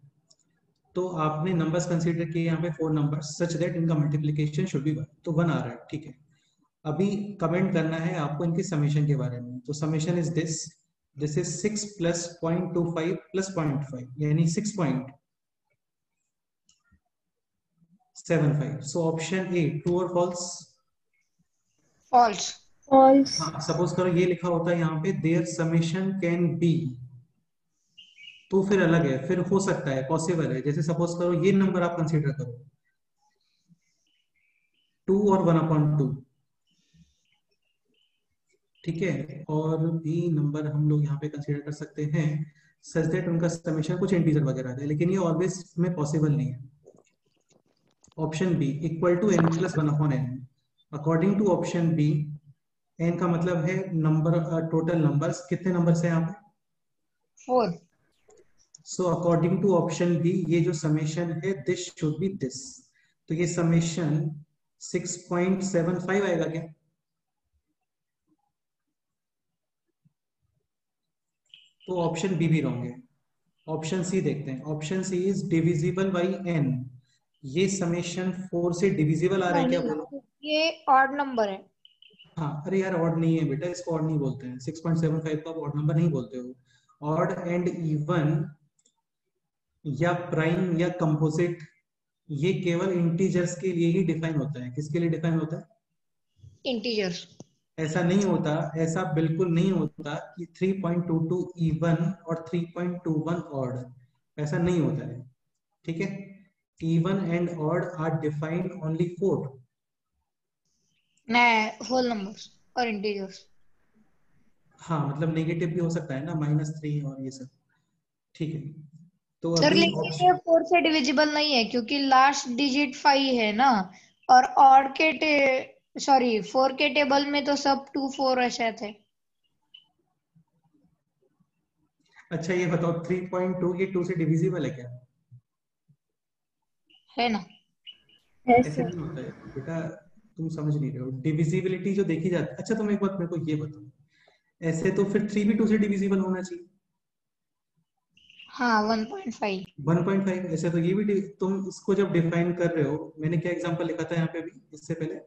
तो आपने नंबर्स कंसीडर किए यहाँ पे 4 नंबर्स सच दैट इनका मल्टीप्लिकेशन शुड बी 1, तो 1 आ रहा है। ठीक है, अभी कमेंट करना है आपको इनकी समेशन के बारे में। तो समेशन इज दिस इज 6 + 0.25 + 0.5 यानी 6.75। सो ऑप्शन ए ट्रू और फॉल्स? फॉल्स। फॉल्स। हाँ सपोज करो ये लिखा होता है यहाँ पे देयर समेशन कैन बी, तो फिर अलग है, फिर हो सकता है, पॉसिबल है। जैसे सपोज करो ये नंबर आप कंसीडर करो 2 और 1/2, ठीक है, और भी नंबर हम लोग यहाँ पे कंसीडर कर सकते हैं सच दैट उनका समेशन कुछ इंटीजर वगैरह है, लेकिन ये ऑलवेज में पॉसिबल नहीं है। Option b equal to n plus one upon n. According to option b n का मतलब है नंबर, टोटल नंबर्स, कितने नंबर्स हैं यहाँ पे? 4। So according to option b ये जो समेशन है दिस शुड बी दिस, तो ये समेशन 6.75 आएगा क्या? तो ऑप्शन बी भी रॉन्ग है। ऑप्शन सी देखते हैं। Option c is divisible by n। ये समेशन 4 से डिविजिबल आ रहा है क्या? बोलो। ये ऑड नंबर है। हाँ, अरे यार ऑड नहीं है बेटा, इसको ऑड नहीं बोलते हैं। 6.75 को आप ऑड नंबर नहीं बोलते हो। ऑड एंड इवन या प्राइम या कंपोजिट ये केवल इंटीजर्स के लिए ही डिफाइन होता है। किसके लिए डिफाइन होता है? इंटीजर्स। ऐसा नहीं होता, ऐसा बिल्कुल नहीं होता कि 3.22 इवन और 3.21 ऑड, ऐसा नहीं होता है। ठीक है, even and odd are defined only for whole numbers और इंटीजर्स। हाँ, मतलब नेगेटिव भी हो सकता है ना, -3 और ये सब। ठीक है, तो सर अभी लेकिन ये 4 से डिविजिबल नहीं है क्योंकि लास्ट डिजिट 5 है ना, और ऑड के 4 के टेबल में तो सब 2 4 ऐसे थे। अच्छा ये बताओ 3.2 ये 2 से डिविजिबल है क्या? है ना? है ऐसे सर। नहीं होता है बेटा, तुम समझ नहीं रहे हो। डिविजिबिलिटी जो देखी जाती है, अच्छा तुम एक बात मेरे को ये बताओ, ऐसे तो फिर 3 भी 2 से डिविजिबल होना चाहिए। हाँ 1.5। 1.5 ऐसे तो ये भी तुम इसको जब डिफाइन कर रहे हो, मैंने क्या एग्जांपल लिखा था यहाँ पे भी इससे पहले?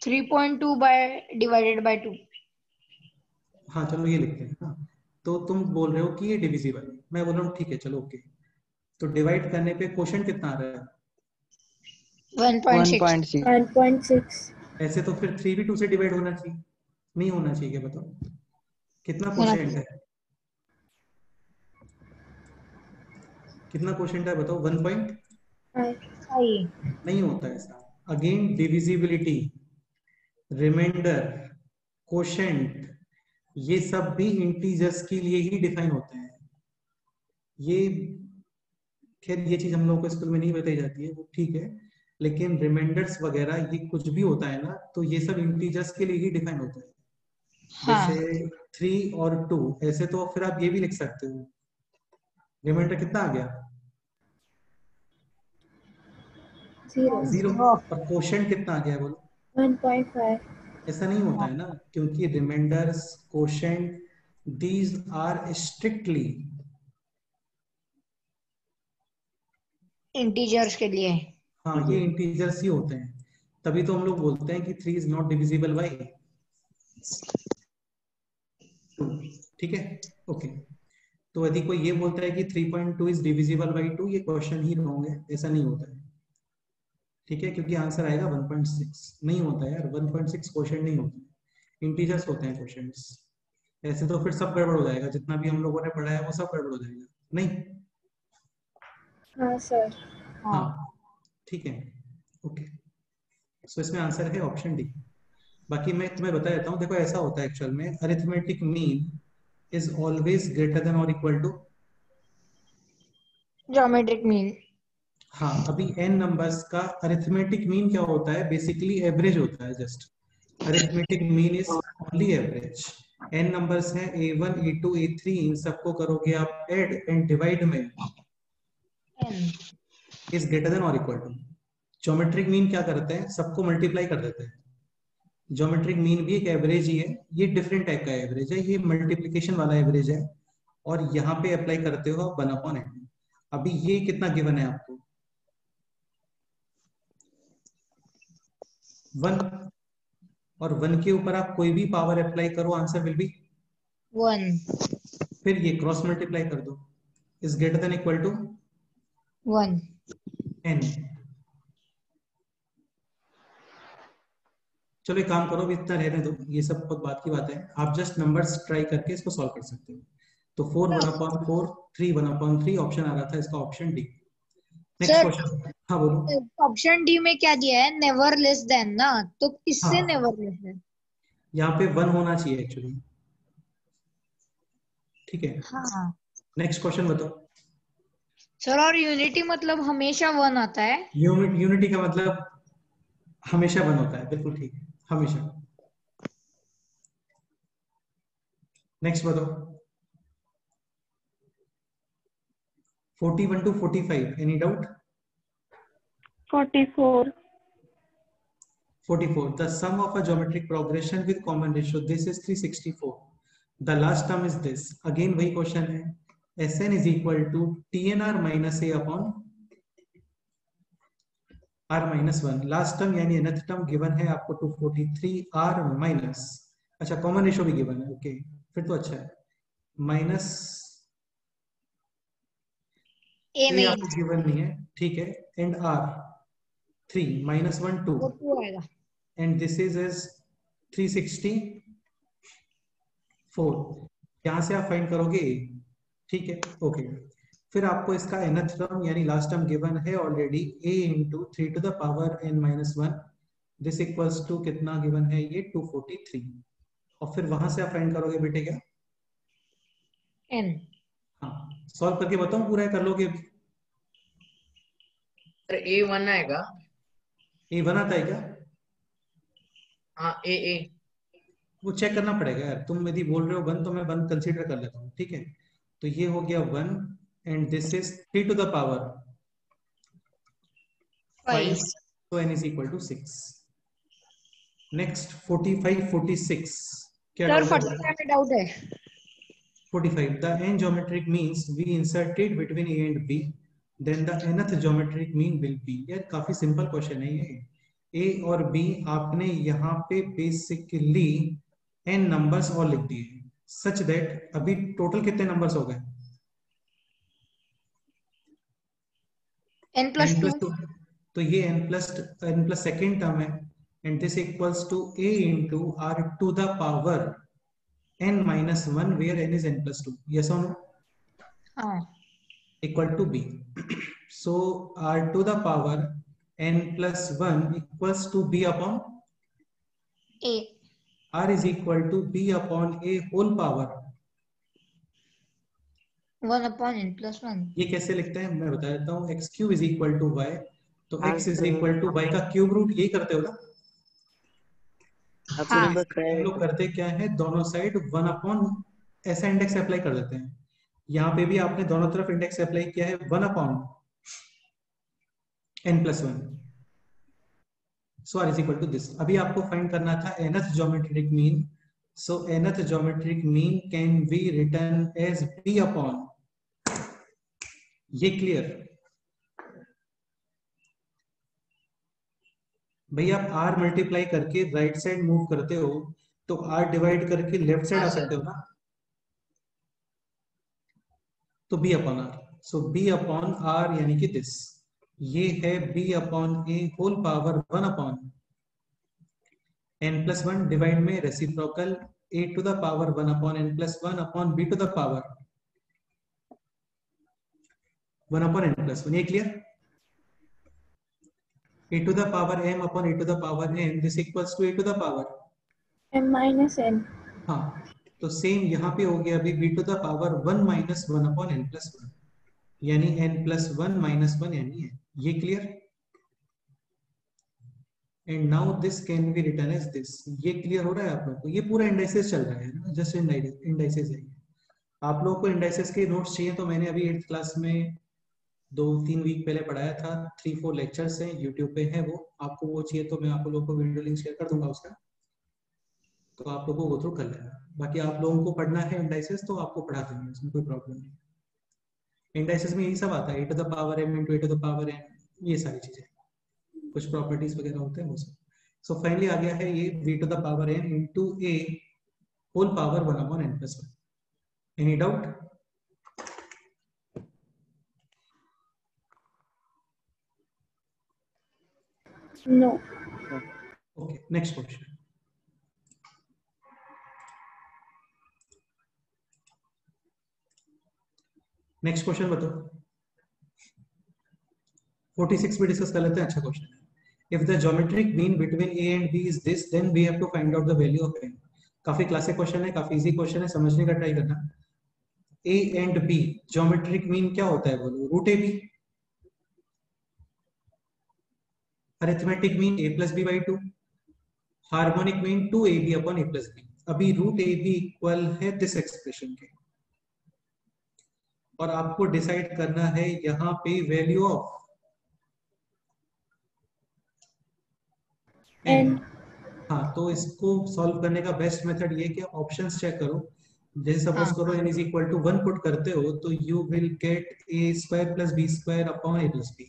3.2 बाय डिवाइडेड बाय 2। हाँ चलो ये लिखते हैं। हाँ, तो तुम बोल रहे हो कि ये डिविजिबल है, मैं बोल रहा हूँ ठीक है चलो ओके। तो डिवाइड करने पे क्वोशिएंट कितना आ रहा है? 1.6। 1.6। 1.6। ऐसे तो फिर 3 भी 2 से डिवाइड होना चाहिए, नहीं होना चाहिए? क्या बताओ कितना होना क्वोशिएंट है? कितना क्वोशिएंट है बताओ? 1. चाहिए। नहीं होता ऐसा। अगेन डिविजिबिलिटी, रिमाइंडर, क्वोशिएंट ये सब भी इंटीजर्स के लिए ही डिफाइन होते हैं। ये खैर ये चीज हम लोगों को स्कूल में नहीं बताई जाती है, वो ठीक है, लेकिन रिमाइंडर्स वगैरह ये कुछ भी होता है ना, तो ये सब इंटीजर्स के लिए ही डिफाइन होता है। हाँ। जैसे 3 और 2, ऐसे तो फिर आप ये भी लिख सकते हो। रिमाइंडर कितना आ गया? 0। 0। और क्वोशिएंट कितना आ गया बोलो? 1.5। ऐसा नहीं होता है ना, क्योंकि remainders, quotient, these are strictly integers के लिए। हाँ ये इंटीजर्स ही होते हैं। तभी तो हम लोग बोलते हैं कि 3 इज नॉट डिविजिबल बाय 2। ठीक है, ओके। तो यदि कोई ये बोलता है कि 3.2 इज डिविजिबल बाय 2, ये क्वेश्चन ही रॉन्ग है, ऐसा नहीं होता है। ठीक है, क्योंकि आंसर आएगा 1.6। नहीं होता है यार, 1.6 क्वेश्चन नहीं होता है, इंटीजर्स होते हैं क्वेश्चंस। ऐसे तो फिर सब गड़बड़ हो जाएगा, जितना भी हम लोगों ने पढ़ा है वो सब गड़बड़ हो जाएगा। नहीं? हाँ सर। हाँ ठीक है, ओके। सो इसमें आंसर है ऑप्शन डी। बाकी मैं तुम्हें बता देता हूँ, देखो ऐसा होता है एक्चुअल में, arithmetic mean is always greater than और इक्वल टू ज्योमेट्रिक मीन। हाँ, अभी n नंबर्स का अरिथमेटिक मीन क्या होता है? बेसिकली एवरेज होता है। Just arithmetic mean is only average. n numbers हैं a1 a2 a3, इन सबको करोगे आप ऐड एंड डिवाइड में इज ग्रेटर देन और इक्वल टू। ज्योमेट्रिक मीन क्या करते हैं? सबको मल्टीप्लाई कर देते हैं। ज्योमेट्रिक मीन भी एक एवरेज ही है, ये डिफरेंट टाइप का एवरेज है, ये मल्टीप्लिकेशन वाला एवरेज है, और यहाँ पे अप्लाई करते हो आप 1/n। अभी ये कितना गिवन है आपको? 1, और 1 के ऊपर आप कोई भी पावर अप्लाई करो, आंसर विल बी 1। फिर ये क्रॉस मल्टीप्लाई कर दो, is greater than equal to 1। n। चलो एक काम करो, इतना रहने दो, ये सब बहुत बात की बात है। आप जस्ट नंबर्स ट्राई करके इसको सॉल्व कर सकते हो। तो 4 1/4, 3 1/3 ऑप्शन आ रहा था इसका, option d. Next sir question. हाँ बोलो। ऑप्शन डी में क्या दिया है, नेवर लेस देन ना, तो इससे हाँ नेवर लेस देन। यहाँ पे 1 होना चाहिए एक्चुअली। ठीक है, हाँ नेक्स्ट क्वेश्चन बताओ। सर, और यूनिटी मतलब हमेशा 1 आता है। यूनिटी का मतलब हमेशा 1 होता है, बिल्कुल ठीक है, हमेशा। नेक्स्ट बताओ। 41 to 45, any doubt? 44. 44. The sum of a geometric progression with common ratio, this is 364. The last term is this. Again वही क्वेश्चन है, Sn is equal to TNR minus A upon R minus 1. Last term यानी nth term given है आपको 243 R minus, अच्छा common ratio भी given है, okay फिर तो अच्छा है, माइनस ए A में आपको गिवन नहीं है, ठीक है, एंड R 3 minus 1 2 वो 2 आएगा। and this is 364। यहां से आप फाइंड करोगे A, ठीक है, ओके। फिर आपको इसका nth टर्म यानी लास्ट टर्म गिवन है already, A into 3 to the power n minus 1, this equals to कितना गिवन है ये 243, और फिर वहां से आप फाइंड करोगे बेटे क्या? n। हाँ सॉल्व करके बताऊं, पूरा कर लोगे? सर A1 आएगा। A1 आता है क्या? हाँ ए। वो चेक करना पड़ेगा यार, तुम यदि बोल रहे हो 1 तो मैं 1 कंसीडर कर लेता हूँ, ठीक है। तो ये हो गया 1 and this is 3 to the power 5, so n is equal to 6। Next 45 46, क्या सर डाउट है? 45 में डाउट है। 45, the n geometric means we inserted between A and B, then the nth geometric mean will be। यार काफी simple question है ये, A और B आपने यहाँ पे बेसिकली n नंबर्स और लिख दिए, सच दैट अभी टोटल कितने नंबर्स हो गए? n plus 2। 2, तो ये n plus सेकेंड टर्म है, and this equals to A into R to the power n minus 1 where n is n plus 2, yes or no? हाँ Equal to B। So R to the power n plus 1 equals to B upon a। R is equal to B upon A whole power। 1 upon n plus 1। ये कैसे लिखते हैं मैं बता देता हूँ, x cube is equal to y, तो x is Answer equal to y का क्यूब रूट, यही करते हो ना? आपको हाँ नहीं बताया हम लोग करते क्या है, दोनों साइड 1 अपॉन ऐसा इंडेक्स अप्लाई कर देते हैं, यहाँ पे भी आपने दोनों तरफ इंडेक्स अप्लाई किया है 1 upon n plus 1, so r is equal to this। अभी आपको फाइंड करना था nth geometric mean, so nth geometric mean can be written as b upon, ये क्लियर? भैया आप r मल्टीप्लाई करके राइट साइड मूव करते हो तो r डिवाइड करके लेफ्ट साइड हाँ आ सर। सकते हो ना, तो b upon r, so b upon r यानी कि दिस, ये है b अपॉन a whole power 1 upon n plus 1 divide में reciprocal a to the power 1 upon n plus 1 upon b to the power 1 upon n plus 1, ये clear? a to the power m upon a to the power n, this equals to a to the power m minus n. हाँ, तो same यहाँ पे हो गया अभी b to the power 1 minus 1 upon n plus 1, यानी n plus 1 minus 1 यानी n, ये clear? And now this can be written as this, ये क्लियर हो रहा है आप लोगों को? ये पूरा इंडाइसेस चल रहा है ना, जस्ट इंडाइसेस है। आप लोगों को इंडाइसेस के नोट्स चाहिए तो मैंने अभी 8th क्लास में 2-3 वीक पहले पढ़ाया था, 3-4 लेक्चर्स हैं यूट्यूब पे हैं, वो आपको वो चाहिए तो मैं आप लोगों को वीडियो लिंक शेयर कर दूंगा उसका, तो आप लोगों को गो थ्रू कर लेना। बाकी आप लोगों को पढ़ना है इंडाइसेस तो आपको पढ़ा देंगे, उसमें कोई प्रॉब्लम नहीं। इंडाइसेस में यही सब आता है, a to the power m into a to the power n, ये सारी चीजें, कुछ प्रॉपर्टीज वगैरह होते हैं वो सब। सो फाइनली आ गया है ये v to the power n into a whole power 1 upon n plus 1। Any doubt? No. Okay next question. Next question बताओ। 46 भी डिस्कस कर लेते हैं, अच्छा क्वेश्चन है. If the geometric mean between a and b is this, then we have to find out the value of n. काफी classic question है, काफी इजी क्वेश्चन है, समझने का ट्राई करना. a and b geometric mean क्या होता है बोलो? Root a b. Arithmetic mean a plus b by 2. Harmonic mean 2ab upon a plus b. अभी रूट ए बी इक्वल है दिस एक्सप्रेशन के, और आपको डिसाइड करना है यहाँ पे वैल्यू ऑफ n. हाँ, तो इसको सॉल्व करने का बेस्ट मेथड ये कि आप ऑप्शंस चेक करो. जैसे सपोज करो n is equal to 1 put करते हो तो you will get a square plus b square upon a plus b.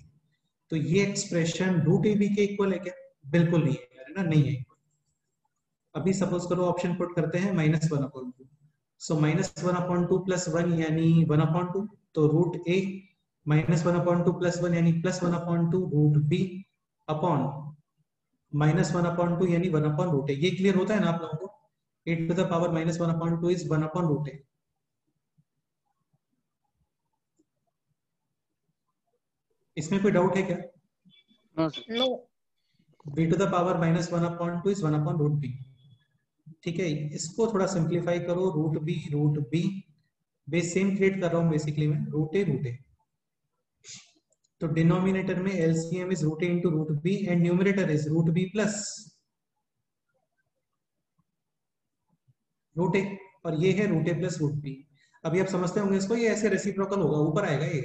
तो ये एक्सप्रेशन रूट ए बी के इक्वल है क्या? बिल्कुल नहीं है, है ना, नहीं है. अभी सपोज करो ऑप्शन पुट करते हैं -1/2. सो -1/2 प्लस 1 यानी 1/2. तो रूट a -1/2 प्लस 1 यानी +1/2 रूट b अपॉन -1/2 यानी 1/√a. ये क्लियर होता है ना आप लोगों को? a to the power -1/2 is 1/√a. इसमें कोई डाउट है क्या? No. b to the power -1/2 is 1/√b. ठीक है, इसको थोड़ा सिंप्लीफाई करो. Root b base same create कर रहा हूँ बेसिकली मैं, रूट a. तो डिनोमिनेटर में LCM is root a into root b and numerator is root b plus root a, और ये है root a plus root b. अभी आप समझते होंगे इसको, ये ऐसे रेसिप्रोकल होगा, ऊपर आएगा ये.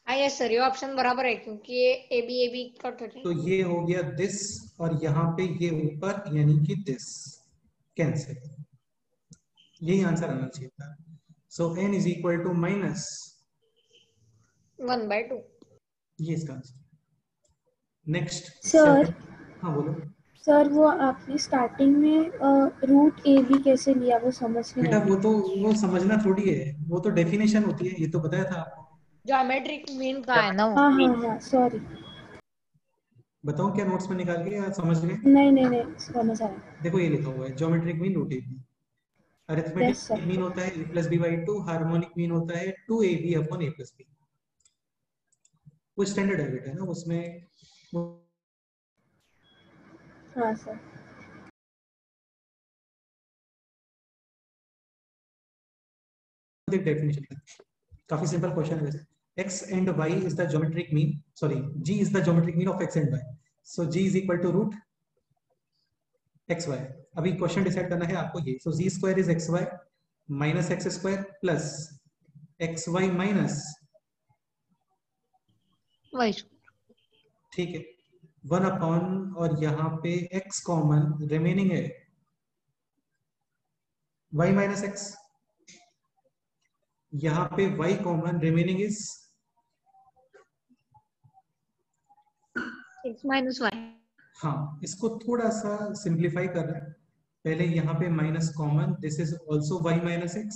हाँ यस सर, ये ऑप्शन बराबर है क्योंकि ये ए बी कट होते हैं. तो ये हो गया दिस, और यहाँ पे ये ऊपर यानी कि दिस कैंसिल. यही आंसर आना चाहिए था. सो n इज इक्वल टू -1/2. ये इसका आंसर. Next sir. हाँ बोलो सर, वो आपने स्टार्टिंग में रूट ए बी कैसे लिया, वो समझ नहीं बेटा. आया. वो समझना थोड़ी है, वो तो डेफिनेशन होती है, ये तो बताया था आपको. ज्योमेट्रिक मीन का है ना वो. हाँ, सॉरी. बताओ क्या नोट्स में निकाल के, या समझ गए? नहीं, समझ आया. देखो ये लिखा हुआ है geometric mean root a b. Arithmetic mean होता है a plus b by 2. Harmonic mean होता है 2ab upon a plus b. वो स्टैंडर्ड है बेटा ना, उसमें हाँ सर. डेफिनेशन काफी सिंपल क्वेश्चन है वैसे. x and y is the geometric mean, sorry, g is the geometric mean of x and y. So g is equal to root xy. अभी क्वेश्चन डिसाइड करना है आपको ये. So z square is xy minus x square plus xy minus y. ठीक है, 1 upon, और यहाँ पे x कॉमन रिमेनिंग है y माइनस x. यहाँ पे y common remaining is x minus y. हाँ, इसको थोड़ा सा सिंप्लीफाई कर रहे हैं. पहले यहाँ पे minus common, this is also y minus x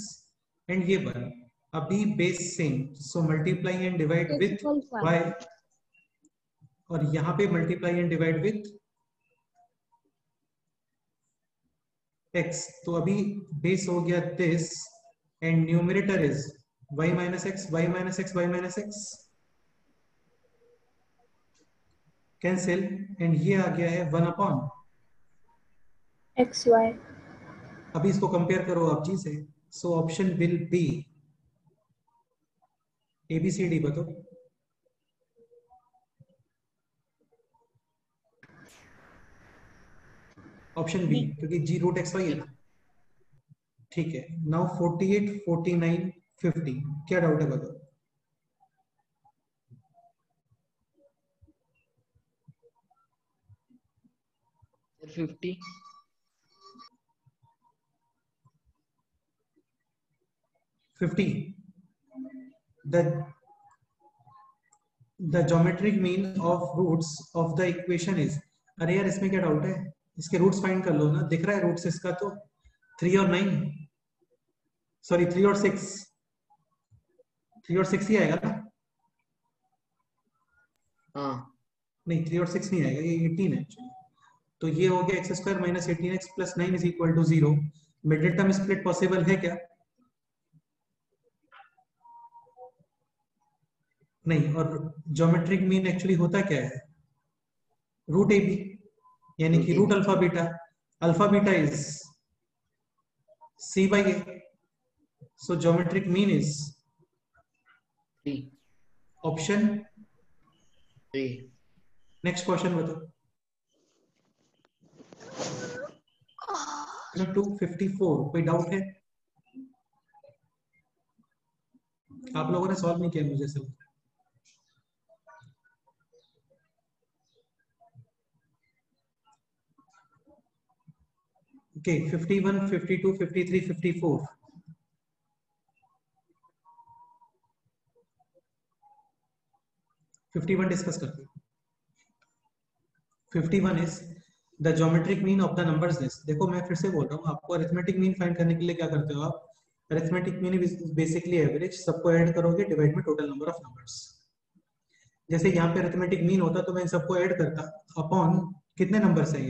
and ये 1. अभी base same, so multiply and divide with y, और यहाँ पे multiply and divide with x. तो अभी बेस हो गया this and numerator is y minus x, y minus x, y minus x cancel, and ये आ गया है 1 अपॉन xy. अभी इसको कंपेयर करो आप जी से. So option will be ABCD. बताओ ऑप्शन बी, क्योंकि g रूट xy है ना. ठीक है, नाउ 48, 49, 50 क्या डाउट है बताओ? Sir 50. 50. The geometric mean of roots of the equation is. अरे यार इसमें क्या डाउट है? इसके रूट्स फाइंड कर लो ना. दिख रहा है रूट्स इसका, तो 3 और 9, सॉरी 3 और 6, 3 और 6 ही आएगा ना. हाँ नहीं 3 और 6 नहीं आएगा, ये 18 है. तो ये हो गया x square minus 18x plus 9 is equal to 0. Middle term split possible है क्या? नहीं, और ज्योमेट्रिक मीन एक्चुअली होता क्या है? रूट ए बी, यानी कि root alpha beta. Alpha beta is C by A. So geometric mean is 3. Option. 3. Next question बताओ. 254. कोई डाउट है? आप लोगों ने सॉल्व नहीं किया मुझे सब. ओके, 51, 52, 53, 54. डिस्कस करते हैं. 51 is the geometric mean of the numbers this. देखो मैं फिर से बोल रहा हूँ, आपको अरिथमेटिक मीन फाइंड करने के लिए क्या करते हो आप? Arithmetic mean is basically average. सबको ऐड करोगे, डिवाइड में टोटल नंबर ऑफ नंबर्स. जैसे यहाँ पे अरिथमेटिक मीन होता तो मैं सबको ऐड करता अपॉन कितने नंबर्स है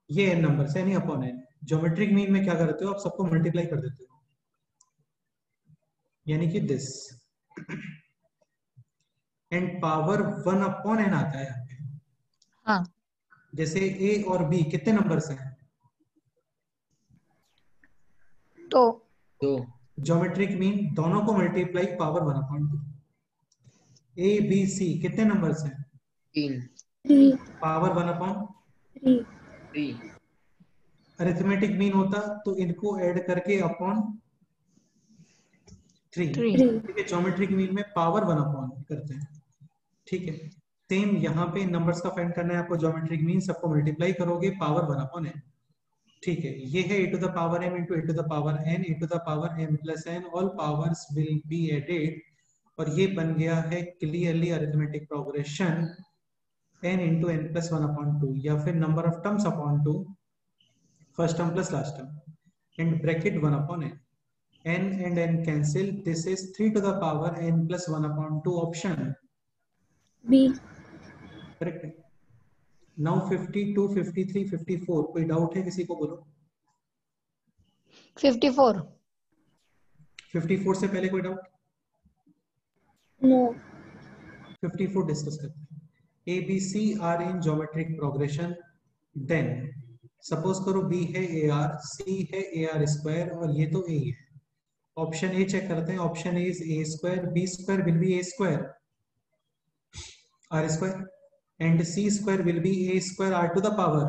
ये n नंबर्स है, नहीं अपॉन n. ज्योमेट्रिक मीन में क्या करते हो आप? सबको मल्टीप्लाई कर देते हो, यानी कि this, and power 1 upon n आता है यहाँ पे. हाँ. जैसे a और b कितने नंबर्स हैं? तो ज्योमेट्रिक मीन दोनों को multiply power 1 upon 2. a b c कितने नंबर्स हैं? 3. 3. Power 1 upon 3. 3. अरिथमेटिक मीन होता तो इनको ऐड करके अपॉन 3. 3. ठीक है, ज्योमेट्रिक मीन में पावर 1 अपॉन करते हैं. ठीक है, सेम यहाँ पे नंबर्स का फाइंड करना है आपको. ज्योमेट्रिक मीन सबको मल्टीप्लाई करोगे, पावर 1 अपॉन n. ठीक है, ये है a to the power m into a to the power n, a to the power m plus n, all powers will be added. और ये बन गया है clearly arithmetic progression n into n plus 1 upon 2, या फिर number of terms upon 2, first term plus last term, and bracket 1 upon n. n and n cancel. This is 3 to the power n plus 1 upon 2. Option B. Correct है. Now 52, 53, 54. कोई doubt है किसी को? बोलो. 54. 54 से पहले कोई डाउट? No. 54 डिस्कस करते हैं. A, B, C are in geometric progression. Then suppose करो B है AR, C है AR स्क्वायर और ये तो A है. ऑप्शन ए चेक करते हैं. Option A is A square, B square will be A square R square, and C square will be A square R to the power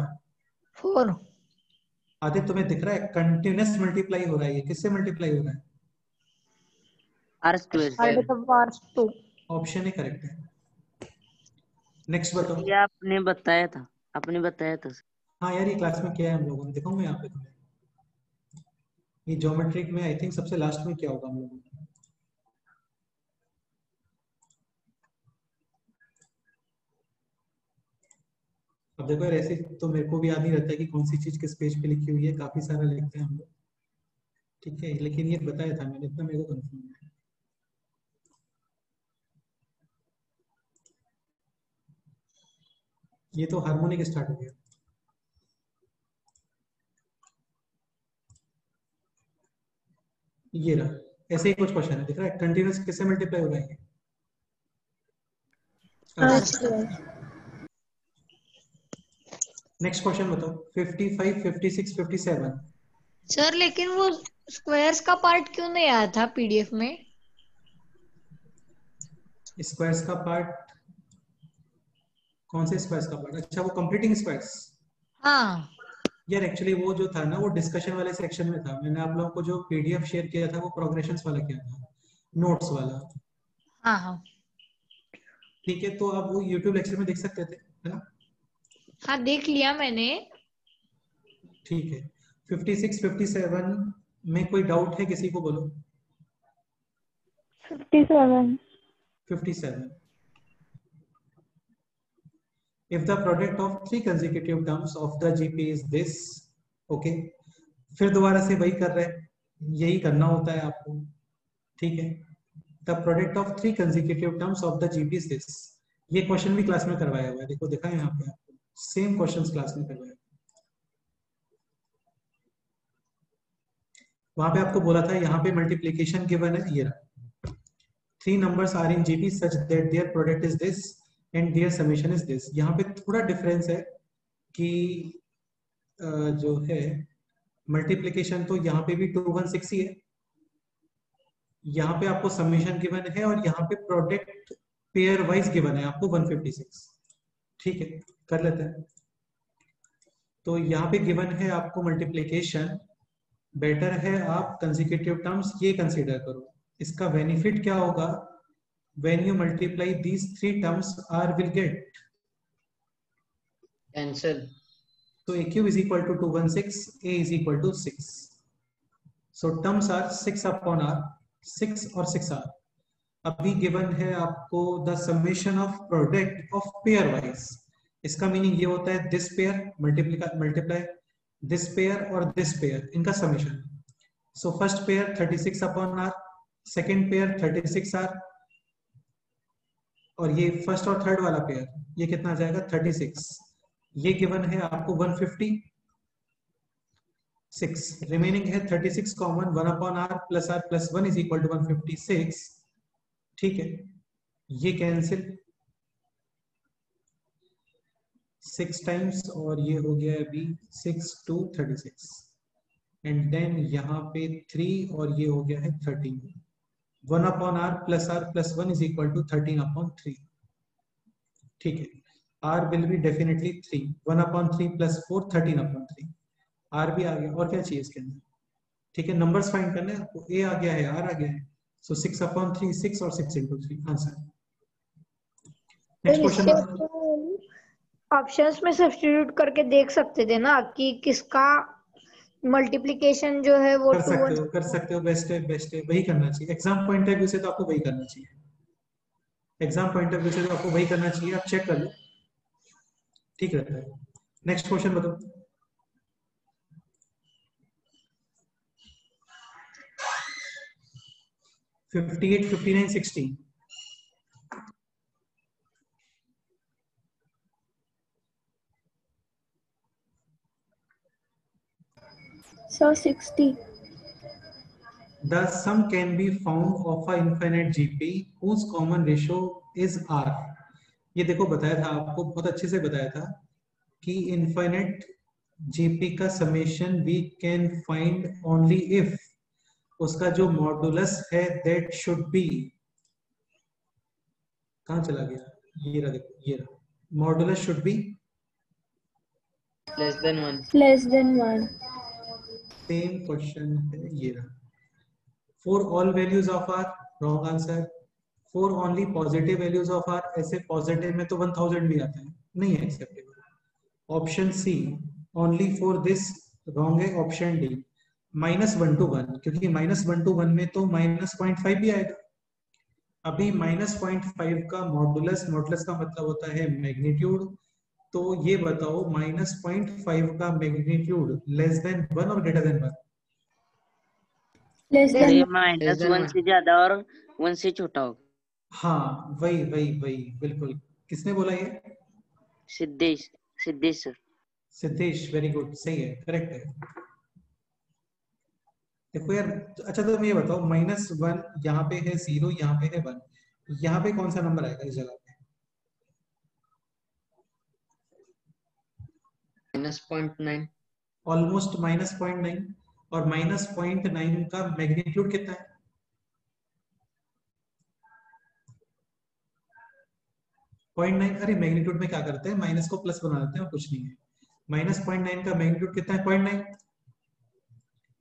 4. Aditya तुम्हें दिख रहा है कंटिन्यूअस मल्टीप्लाई हो रहा है. ये किससे मल्टीप्लाई हो रहा है? R square R to the power 2. Option A correct है. नेक्स्ट बताओ. ये आपने बताया था हाँ यार, ये क्लास में किया है हम लोगों ने. दिखाऊंगा यहाँ पे तुम्हें. ये ज्योमेट्रिक में आई थिंक सबसे लास्ट में क्या होगा हम लोगों ने. अब देखो यार, ऐसे तो मेरे को भी याद नहीं रहता है कि कौन सी चीज किस पेज पे लिखी हुई है. काफी सारा लिखते हैं हम लोग. ठीक है, लेकिन ये बताया था मैंने, इतना मेरे को कंफर्म है. ये तो हार्मोनिक स्टार्ट हो गया. ये रहा. ऐसे ही कुछ क्वेश्चन है, दिख रहा है. कंटिन्यूअस किससे मल्टीप्लाई हो रहा है? R square. नेक्स्ट क्वेश्चन बताओ. 55, 56, 57. सर लेकिन वो स्क्वायर्स का पार्ट क्यों नहीं आया था पीडीएफ में? स्क्वायर्स का पार्ट? कौन से स्क्वायर्स का पार्ट? अच्छा, वो कंप्लीटिंग स्क्वायर्स. हाँ. यार एक्चुअली वो जो था ना, वो डिस्कशन वाले सेक्शन में था. मैंने आप लोगों को जो पीडीएफ शेयर किया था वो प्रोग्रेशंस वाला किया था, नोट्स वाला. हाँ. हाँ. ठीक है, तो आप वो यूट्यूब लेक्चर में देख सकते थे, है ना? हाँ देख लिया मैंने. ठीक है. 56, 57 में कोई डाउट है किसी को? बोलो. 57. 57. If the product of 3 consecutive terms of the GP is this, okay, फिर दोबारा से वही कर रहे हैं, यही करना होता है आपको. ठीक है. The product of 3 consecutive terms of the GP is this. ये क्वेश्चन भी क्लास में करवाया हुआ है. देखो दिखा है यहाँ पे आपको. सेम क्वेश्चंस क्लास में करवाया. वहां पे आपको बोला था यहाँ पे मल्टीप्लीकेशन गिवन है, ये रहा. 3 numbers are in GP such that their product is this and their summation is this. यहाँ पे थोड़ा डिफरेंस है कि जो है मल्टीप्लिकेशन तो यहाँ पे भी 216 ही है, यहाँ पे आपको समेशन गिवन है और यहाँ पे प्रोडक्ट पेयर वाइज गिवन है आपको 156. ठीक है, कर लेते हैं. तो यहाँ पे गिवन है आपको मल्टीप्लिकेशन. बेटर है आप कंसेक्यूटिव टर्म्स ये कंसीडर करो. इसका बेनिफिट क्या होगा? When you multiply these 3 terms are will get cancel. So AQ is equal to 216, A is equal to 6. So terms are 6 upon R, 6 और 6R. अभी given है आपको the summation of product of pair wise. इसका meaning ये होता है this pair multiply this pair और this pair, इनका summation. So first pair 36 upon R, second pair 36R, और ये फर्स्ट और थर्ड वाला पेयर ये कितना आ जाएगा 36. ये गिवन है आपको 156. रिमेनिंग है 36 common 1 upon R plus R plus 1 is equal to 156. ठीक है, ये कैंसिल 6 टाइम्स और ये हो गया अभी 6 2 36 एंड देन यहाँ पे 3 और ये हो गया है 13. 1 upon R plus 1 is equal to 13 upon 3. ठीक है, R will be definitely 3. 1 upon 3 plus 4 13 upon 3. R भी आ गया. और क्या चाहिए इसके अंदर? ठीक है, नंबर्स फाइंड करने हैं आपको. A आ गया है, R आ गया है. So 6 upon 3 6 और 6 into 3 answer. Next question. Options में सब्स्टिट्यूट करके देख सकते थे ना कि किसका मल्टीप्लिकेशन जो है वो कर सकते हो. बेस्ट है वही करना चाहिए. एग्जाम पॉइंट ऑफ व्यू से तो आपको वही करना चाहिए. एग्जाम पॉइंट ऑफ व्यू से तो आपको वही करना चाहिए. आप चेक कर लो, ठीक रहता है. नेक्स्ट क्वेश्चन बताओ. $58, $59, $60. So 60. The sum can be found of a infinite GP whose common ratio is R. ये देखो बताया था आपको, बहुत अच्छे से बताया था कि इनफाइनाइट जीपी का summation we can find only if उसका जो मॉडुलस है दैट शुड बी. कहां चला गया? ये रहा, देखो ये रहा. Modulus should be less than 1. Less than 1. Same question है, ये रहा. For all values of r, wrong answer. For only positive values of r, ऐसे पॉजिटिव में तो 1000 भी आता है, नहीं है acceptable. Option c only for this, wrong है. ऑप्शन डी -1 to 1, क्योंकि -1 to 1 में तो -0.5 भी आएगा. अभी -0.5 का मॉडुलस का मतलब होता है मैग्नीट्यूड. तो ये बताओ -0.5 का मैग्नीट्यूड लेस देन 1 और ग्रेटर देन 1? Less than 1. -1 से ज्यादा और 1 से छोटा होगा. हाँ, वही बिल्कुल. किसने बोला ये? Siddhesh sir. Siddhesh, very good, सही है, करेक्ट है. देखो यार, अच्छा तुम ये बताओ -1 यहाँ पे है 0, यहाँ पे है 1, यहाँ पे कौन सा नंबर आएगा इस जगह पे? -0.9. ऑलमोस्ट -0.9. और -0.9 का मैग्नीट्यूड कितना है? .9. अरे मैग्नीट्यूड में क्या करते हैं, माइनस को प्लस बना देते हैं और कुछ नहीं है. -0.9 का मैग्नीट्यूड कितना है? 0.9.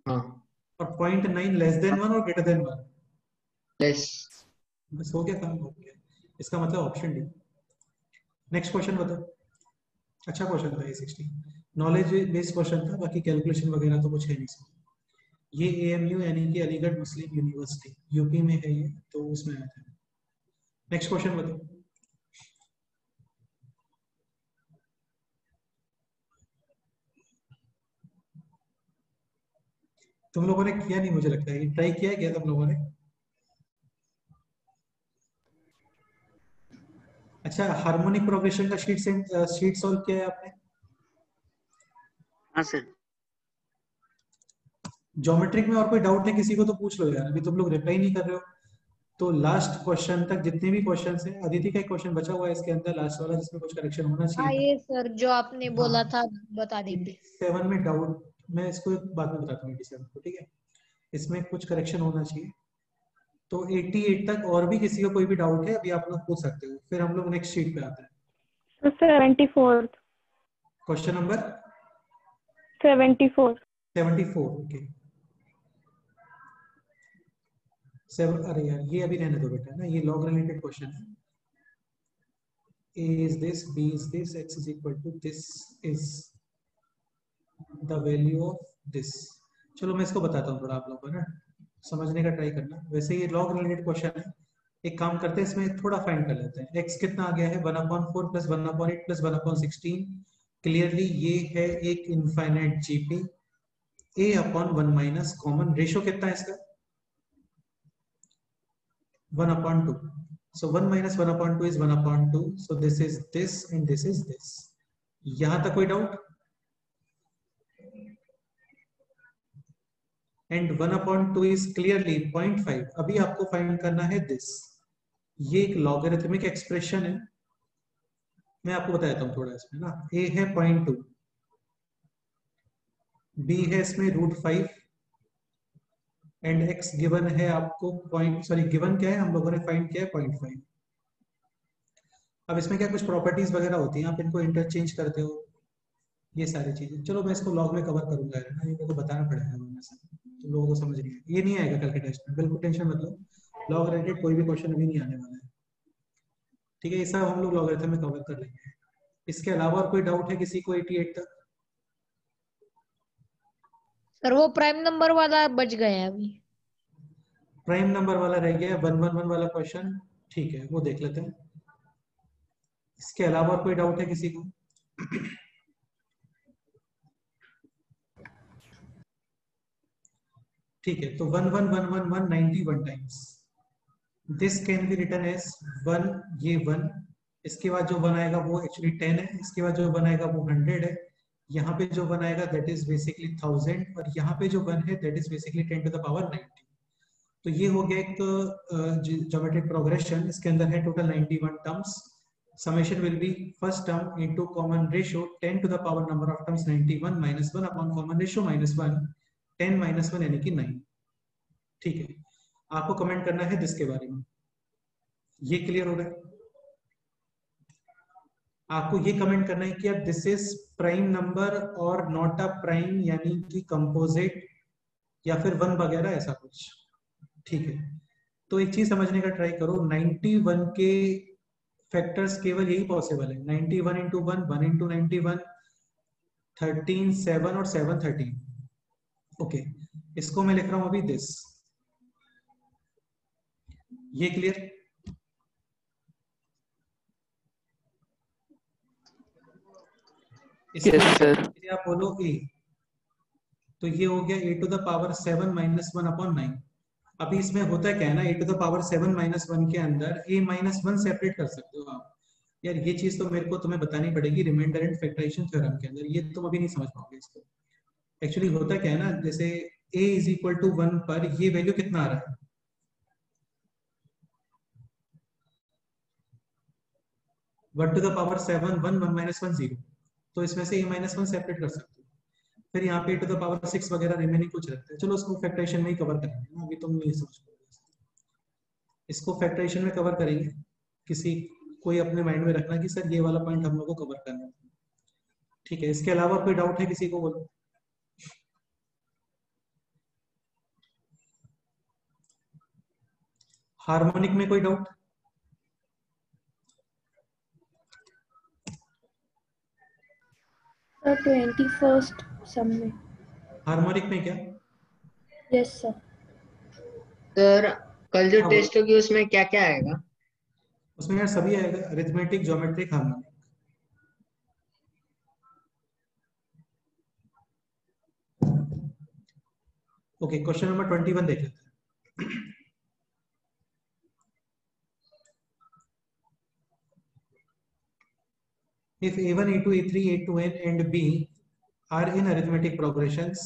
हाँ, और 0.9 लेस देन 1 और ग्रेटर देन 1? लेस. बस हो गया काम, हो गया. इसका मतलब ऑप्शन डी. नेक्स्ट क्वेश्चन बताओ. अच्छा क्वेश्चन था ये. 60 नॉलेज बेस्ड क्वेश्चन था, बाकी कैलकुलेशन वगैरह तो कुछ है नहीं. ये AMU यानी कि अलीगढ़ मुस्लिम यूनिवर्सिटी यूपी में है, ये तो उसमें आता है. नेक्स्ट क्वेश्चन बताओ. तुम लोगों ने किया नहीं, मुझे लगता है. ट्राई किया है क्या तुम लोगों ने? अच्छा, हार्मोनिक प्रोग्रेशन का शीट सॉल्व किया है आपने? हाँ सर. ज्योमेट्रिक में और कोई डाउट है किसी को तो पूछ लो यार, अभी तुम लोग रिप्लाई नहीं कर रहे हो. तो लास्ट क्वेश्चन तक जितने भी क्वेश्चन हैं, अदिति का एक क्वेश्चन बचा हुआ है इसके अंदर लास्ट वाला जिसमें कुछ करेक्शन होना हाँ चाहिए ये सर जो आपने बोला हाँ। था बता दीजिए। 87 में डाउट, मैं इसको बाद में बताता हूँ 87 को, ठीक है। इसमें कुछ करेक्शन होना चाहिए। तो 88 तक और भी किसी को कोई भी डाउट है अभी आप लोग पूछ सकते हो, फिर हम लोग नेक्स्ट शीट पे आते हैं। 74 क्वेश्चन नंबर 74 74। ओके अरे यार ये अभी रहने दो बेटा ना, ये लॉग रिलेटेड क्वेश्चन है। A is this, B is this, X is equal to this is the value of this। चलो मैं इसको बताता हूँ थोड़ा आप लोगों को ना समझने का ट्राई करना। वैसे ये लॉग रिलेटेड क्वेश्चन है, एक काम करते हैं इसमें थोड़ा फाइंड कर लेते हैं। x कितना आ गया है 1/4 प्लस 1/8 प्लस 1/16। क्लियरली ये है एक infinite GP. a/1 minus common ratio कितना है इसका 1/2। So 1 minus 1/2 is 1/2. So this is this and this is this. यहां तक कोई डाउट? And 1/2 is clearly 0.5. अभी आपको फाइंड करना है this. ये एक लॉगरिथमिक एक्सप्रेशन है। मैं आपको बताता हूँ थोड़ा इसमें ना। a है 0.2, b है इसमें √5 एंड x गिवन है आपको गिवन क्या है हम लोगों ने फाइंड किया है 0.5। अब इसमें क्या कुछ प्रॉपर्टीज वगैरह होती हैं, आप इनको इंटरचेंज करते हो, ये सारी चीजें। चलो मैं इसको लॉग में कवर करूंगा ना, ये मेरे को बताना पड़ेगा वरना से तो लोगों को समझ नहीं आएगा। ये नहीं आएगा कल के टेस्ट में, बिल्कुल टेंशन मत लो। लॉग रिलेटेड कोई भी क्वेश्चन अभी नहीं आने वाला है, ठीक है। ये सब हम लोग लॉगरिथम में कवर कर लेंगे। इसके अलावा और कोई डाउट है किसी को 88 तक? सर वो प्राइम नंबर वाला बच गया अभी। प्राइम नंबर वाला रह गया 111 वाला क्वेश्चन, ठीक है वो देख लेते हैं। इसके अलावा और कोई डाउट है किसी को? ठीक है, तो 11111 91 times this can be written as 1, ये 1, इसके बाद जो बनाएगा वो एक्चुअली 10 है, इसके बाद जो बनाएगा वो 100 है, यहाँ पे जो बनाएगा दैट इज बेसिकली 1000 और यहाँ पे जो 1 है that is basically 10 to the power 90। तो ये हो गया एक ज्योमेट्रिक प्रोग्रेशन। इसके अंदर है total 91 terms. Summation will be first term into common ratio 10 to the power number of terms 91 minus 1 upon common ratio minus 1 10 minus 1 यानी कि 9। ठीक है, आपको कमेंट करना है दिस के बारे में। ये क्लियर हो रहा है? आपको ये कमेंट करना है कि अब दिस इज प्राइम नंबर और नॉट अ प्राइम, यानी कि कंपोजिट या फिर 1 वगैरह ऐसा कुछ। ठीक है, तो एक चीज समझने का ट्राई करो, 91 के फैक्टर्स केवल यही पॉसिबल है। 91 इंटू 1, 1 इंटू 91, 13, 7 और 7 13। ओके, इसको मैं लिख रहा हूं अभी दिस। ये क्लियर? Yes, sir. आप बोलो a, तो ये हो गया a to the power 7 minus 1 upon 9। अभी इसमें होता क्या है ना, a to the power 7 minus 1 के अंदर a माइनस 1 सेपरेट कर सकते हो आप। यार ये चीज तो मेरे को तुम्हें बतानी पड़ेगी रिमाइंडर एंड फैक्टराइजेशन थ्योरम के अंदर, ये तुम अभी नहीं समझ पाओगे इसको। एक्चुअली होता क्या है ना, जैसे a इज इक्वल टू 1 पर ये वैल्यू कितना आ रहा है, 1 टू द पावर 7 1 1 माइनस 1 0, तो इसमें से a माइनस 1 सेपरेट कर सकते हो। फिर यहाँ पे टू द पावर 6 वगैरह रिमेनिंग कुछ रखते हैं। चलो उसको फैक्टराइजेशन में ही कवर करेंगे ना, अभी तुम नहीं समझ पाओगे इसको। फैक्टराइजेशन में कवर करेंगे। किसी कोई अपने माइंड में रखना कि सर ये वाला पॉइंट हम लोग को कवर करना है। ठीक है, इसके अलावा कोई डाउट है किसी को? बोलो। हार्मोनिक में कोई डाउट? सर 21st सम में। हार्मोनिक में क्या? Yes sir. सर कल जो हाँ, टेस्ट होगी उसमें क्या क्या आएगा? उसमें यार सभी आएगा, arithmetic, geometric, harmonic. Okay, question number 21 देख लेते हैं। If A1, A2, A3, A2n and B are in arithmetic progressions,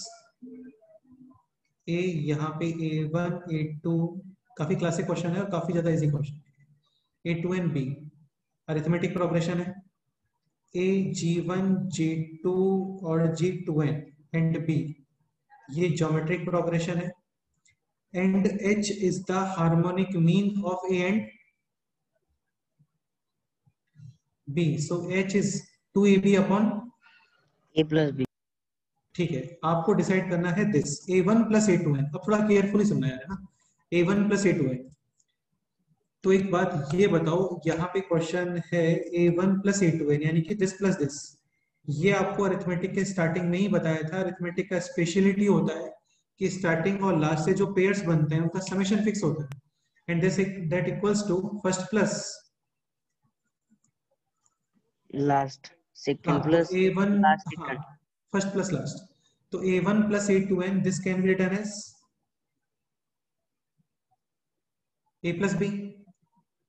A यहाँ पे A1, A2, काफी क्लासिक क्वेश्चन है और काफी ज्यादा इजी क्वेश्चन है। A2n B अरिथमेटिक प्रोग्रेशन है। A G1 G2 और G2n एंड B ये ज्योमेट्रिक प्रोग्रेशन है। And H is the harmonic mean of A and B, so H is 2AB upon A plus B. ठीक है, आपको decide करना है this A1 plus A2n। अब थोड़ा केयरफुली सुनना है ना, A1 प्लस A2n। तो एक बात ये बताओ, यहाँ पे क्वेश्चन है A1 प्लस A2n यानी कि दिस प्लस दिस। ये आपको अरिथमेटिक के स्टार्टिंग में ही बताया था। अरिथमेटिक का स्पेशलिटी होता है कि स्टार्टिंग और लास्ट से जो पेयर्स बनते हैं उनका समेशन फिक्स होता है, and this that equals to first plus Last. Second हाँ, plus तो A1 last हाँ second. फर्स्ट प्लस लास्ट, तो A1 plus A2n this can be written as A plus B।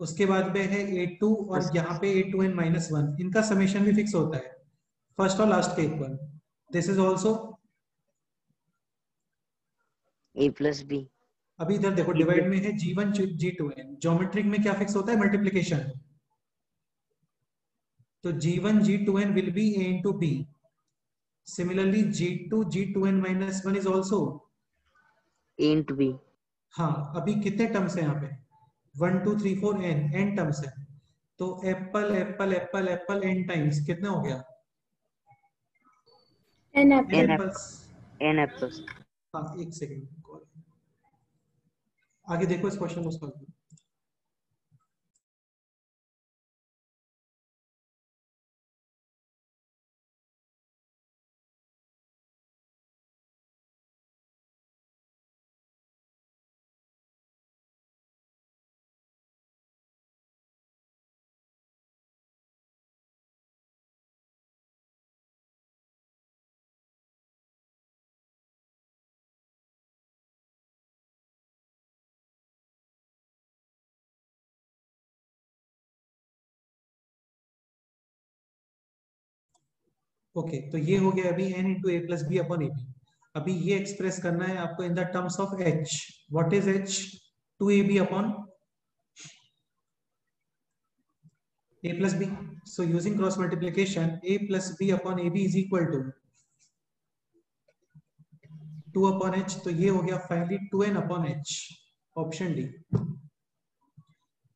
उसके बाद में है A2 और यहाँ पे A2n माइनस 1, इनका समेशन भी फिक्स होता है फर्स्ट और लास्ट के equal. This is also A plus B. अभी इधर देखो डिवाइड में है G1 G2n। ज्योमेट्रिक में क्या फिक्स होता है? मल्टीप्लिकेशन। तो G1 G2n will be A into B. Similarly G2 G2n minus 1 is also A into B. हाँ, अभी कितने टर्म्स है यहाँ पे? 1 2 3 4 n टर्म्स है। तो Apple Apple Apple Apple n times कितना हो गया? n n apple. Apples. N apples. हाँ, एक सेकेंड, आगे देखो इस क्वेश्चन को सॉल्व करो। ओके, तो ये हो गया अभी n into A plus B upon A B. अभी ये एक्सप्रेस करना है आपको in the terms of h। What is h? 2ab upon a plus b। so using cross multiplication a plus b upon ab is equal to 2 upon h। तो ये हो गया finally 2n upon h, option d.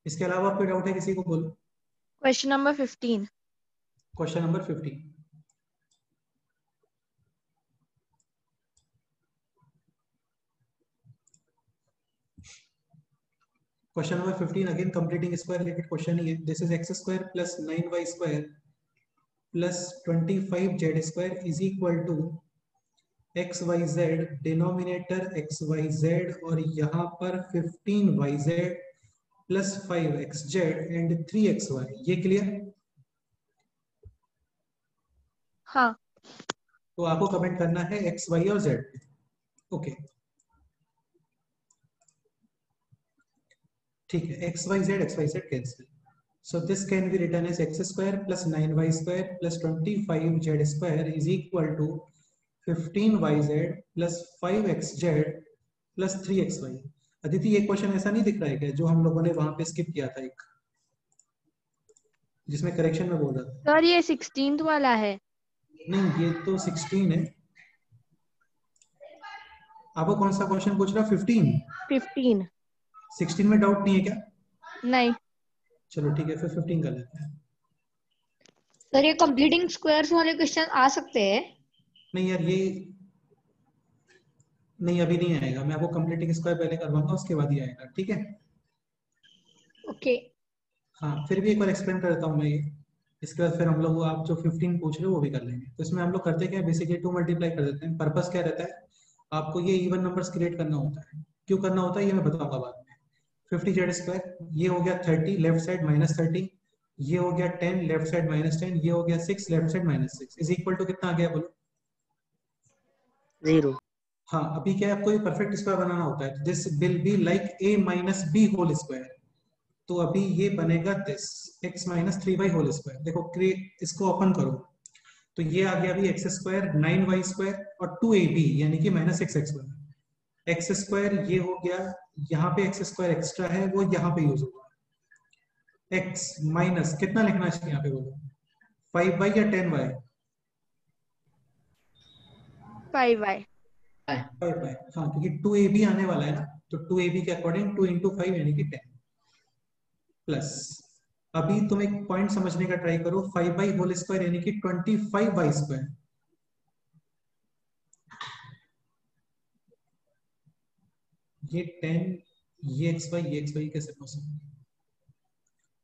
इसके अलावा कोई doubt है किसी को? बोलो। Question number 15। Question number 15। Question number 15 again completing square related question ही है। This is x square plus 9y square plus 25z square is equal to xyz, denominator xyz और यहाँ पर 15yz plus 5xz and 3xy। ये clear? हाँ। तो आपको comment करना है x, y और z। ओके, ठीक है, x y z cancel. So this can be written as x square plus 9y square plus 25z square is equal to 15yz plus 5xz plus 3xy। Aditi, ये question ऐसा नहीं दिख रहा है क्या जो हम लोगों ने वहां पे स्किप किया था, एक जिसमें करेक्शन में बोल रहा था? सर ये 16th वाला है। नहीं, ये तो 16 है। आपको कौन सा क्वेश्चन पूछ रहा? 15। 16 में डाउट नहीं है क्या? नहीं। चलो ठीक है, फिर 15 कर लेते हैं। सर ये कंप्लीटिंग स्क्वायर्स वाले क्वेश्चन आ सकते हैं? नहीं यार, ये नहीं, अभी नहीं आएगा। मैं आपको कंप्लीटिंग स्क्वायर पहले करवाऊंगा, उसके बाद ही आएगा, ठीक है? ओके। हाँ, फिर भी एक बार एक्सप्लेन कर देता हूँ मैं ये। इसके बाद फिर हम लोग आप जो 15 पूछ रहे हो वो भी कर लेंगे। तो इसमें हम लोग करते क्या है, बेसिकली 2 मल्टीप्लाई कर देते हैं। पर्पस क्या रहता है, आपको ये इवन नंबर्स क्रिएट करना होता है। क्यों करना होता है ये मैं बताऊंगा बाद में। 50z स्क्वायर, ये हो गया 30 लेफ्ट साइड माइनस 30, ये हो गया 10 लेफ्ट साइड माइनस 10, ये हो गया 6 left side minus 6 is equal to कितना आ गया बोलो? 0। हाँ, अभी क्या है, आपको ये परफेक्ट स्क्वायर बनाना होता है। This will be like a minus b whole square. तो अभी ये बनेगा this x minus 3y whole square. देखो इसको ओपन करो तो ये आ गया अभी x स्क्वायर 9y स्क्वायर और 2ab यानी कि minus 6x square. X square ये हो गया, यहाँ पे एक्स स्क्वायर एक्स्ट्रा है वो यहाँ पे यूज होगा। एक्स माइनस कितना लिखना चाहिए यहाँ पे बोलो, 5y या 10y? 5y। 5y, हाँ, क्योंकि 2ab आने वाला है ना, तो 2ab के अकॉर्डिंग 2 इंटू 5 यानी कि 10 प्लस, अभी तुम एक पॉइंट समझने का ट्राई करो, 5y होल स्क्वायर यानी कि 25y स्क्वायर, ये 10, ये xy कैसे पॉसिबल,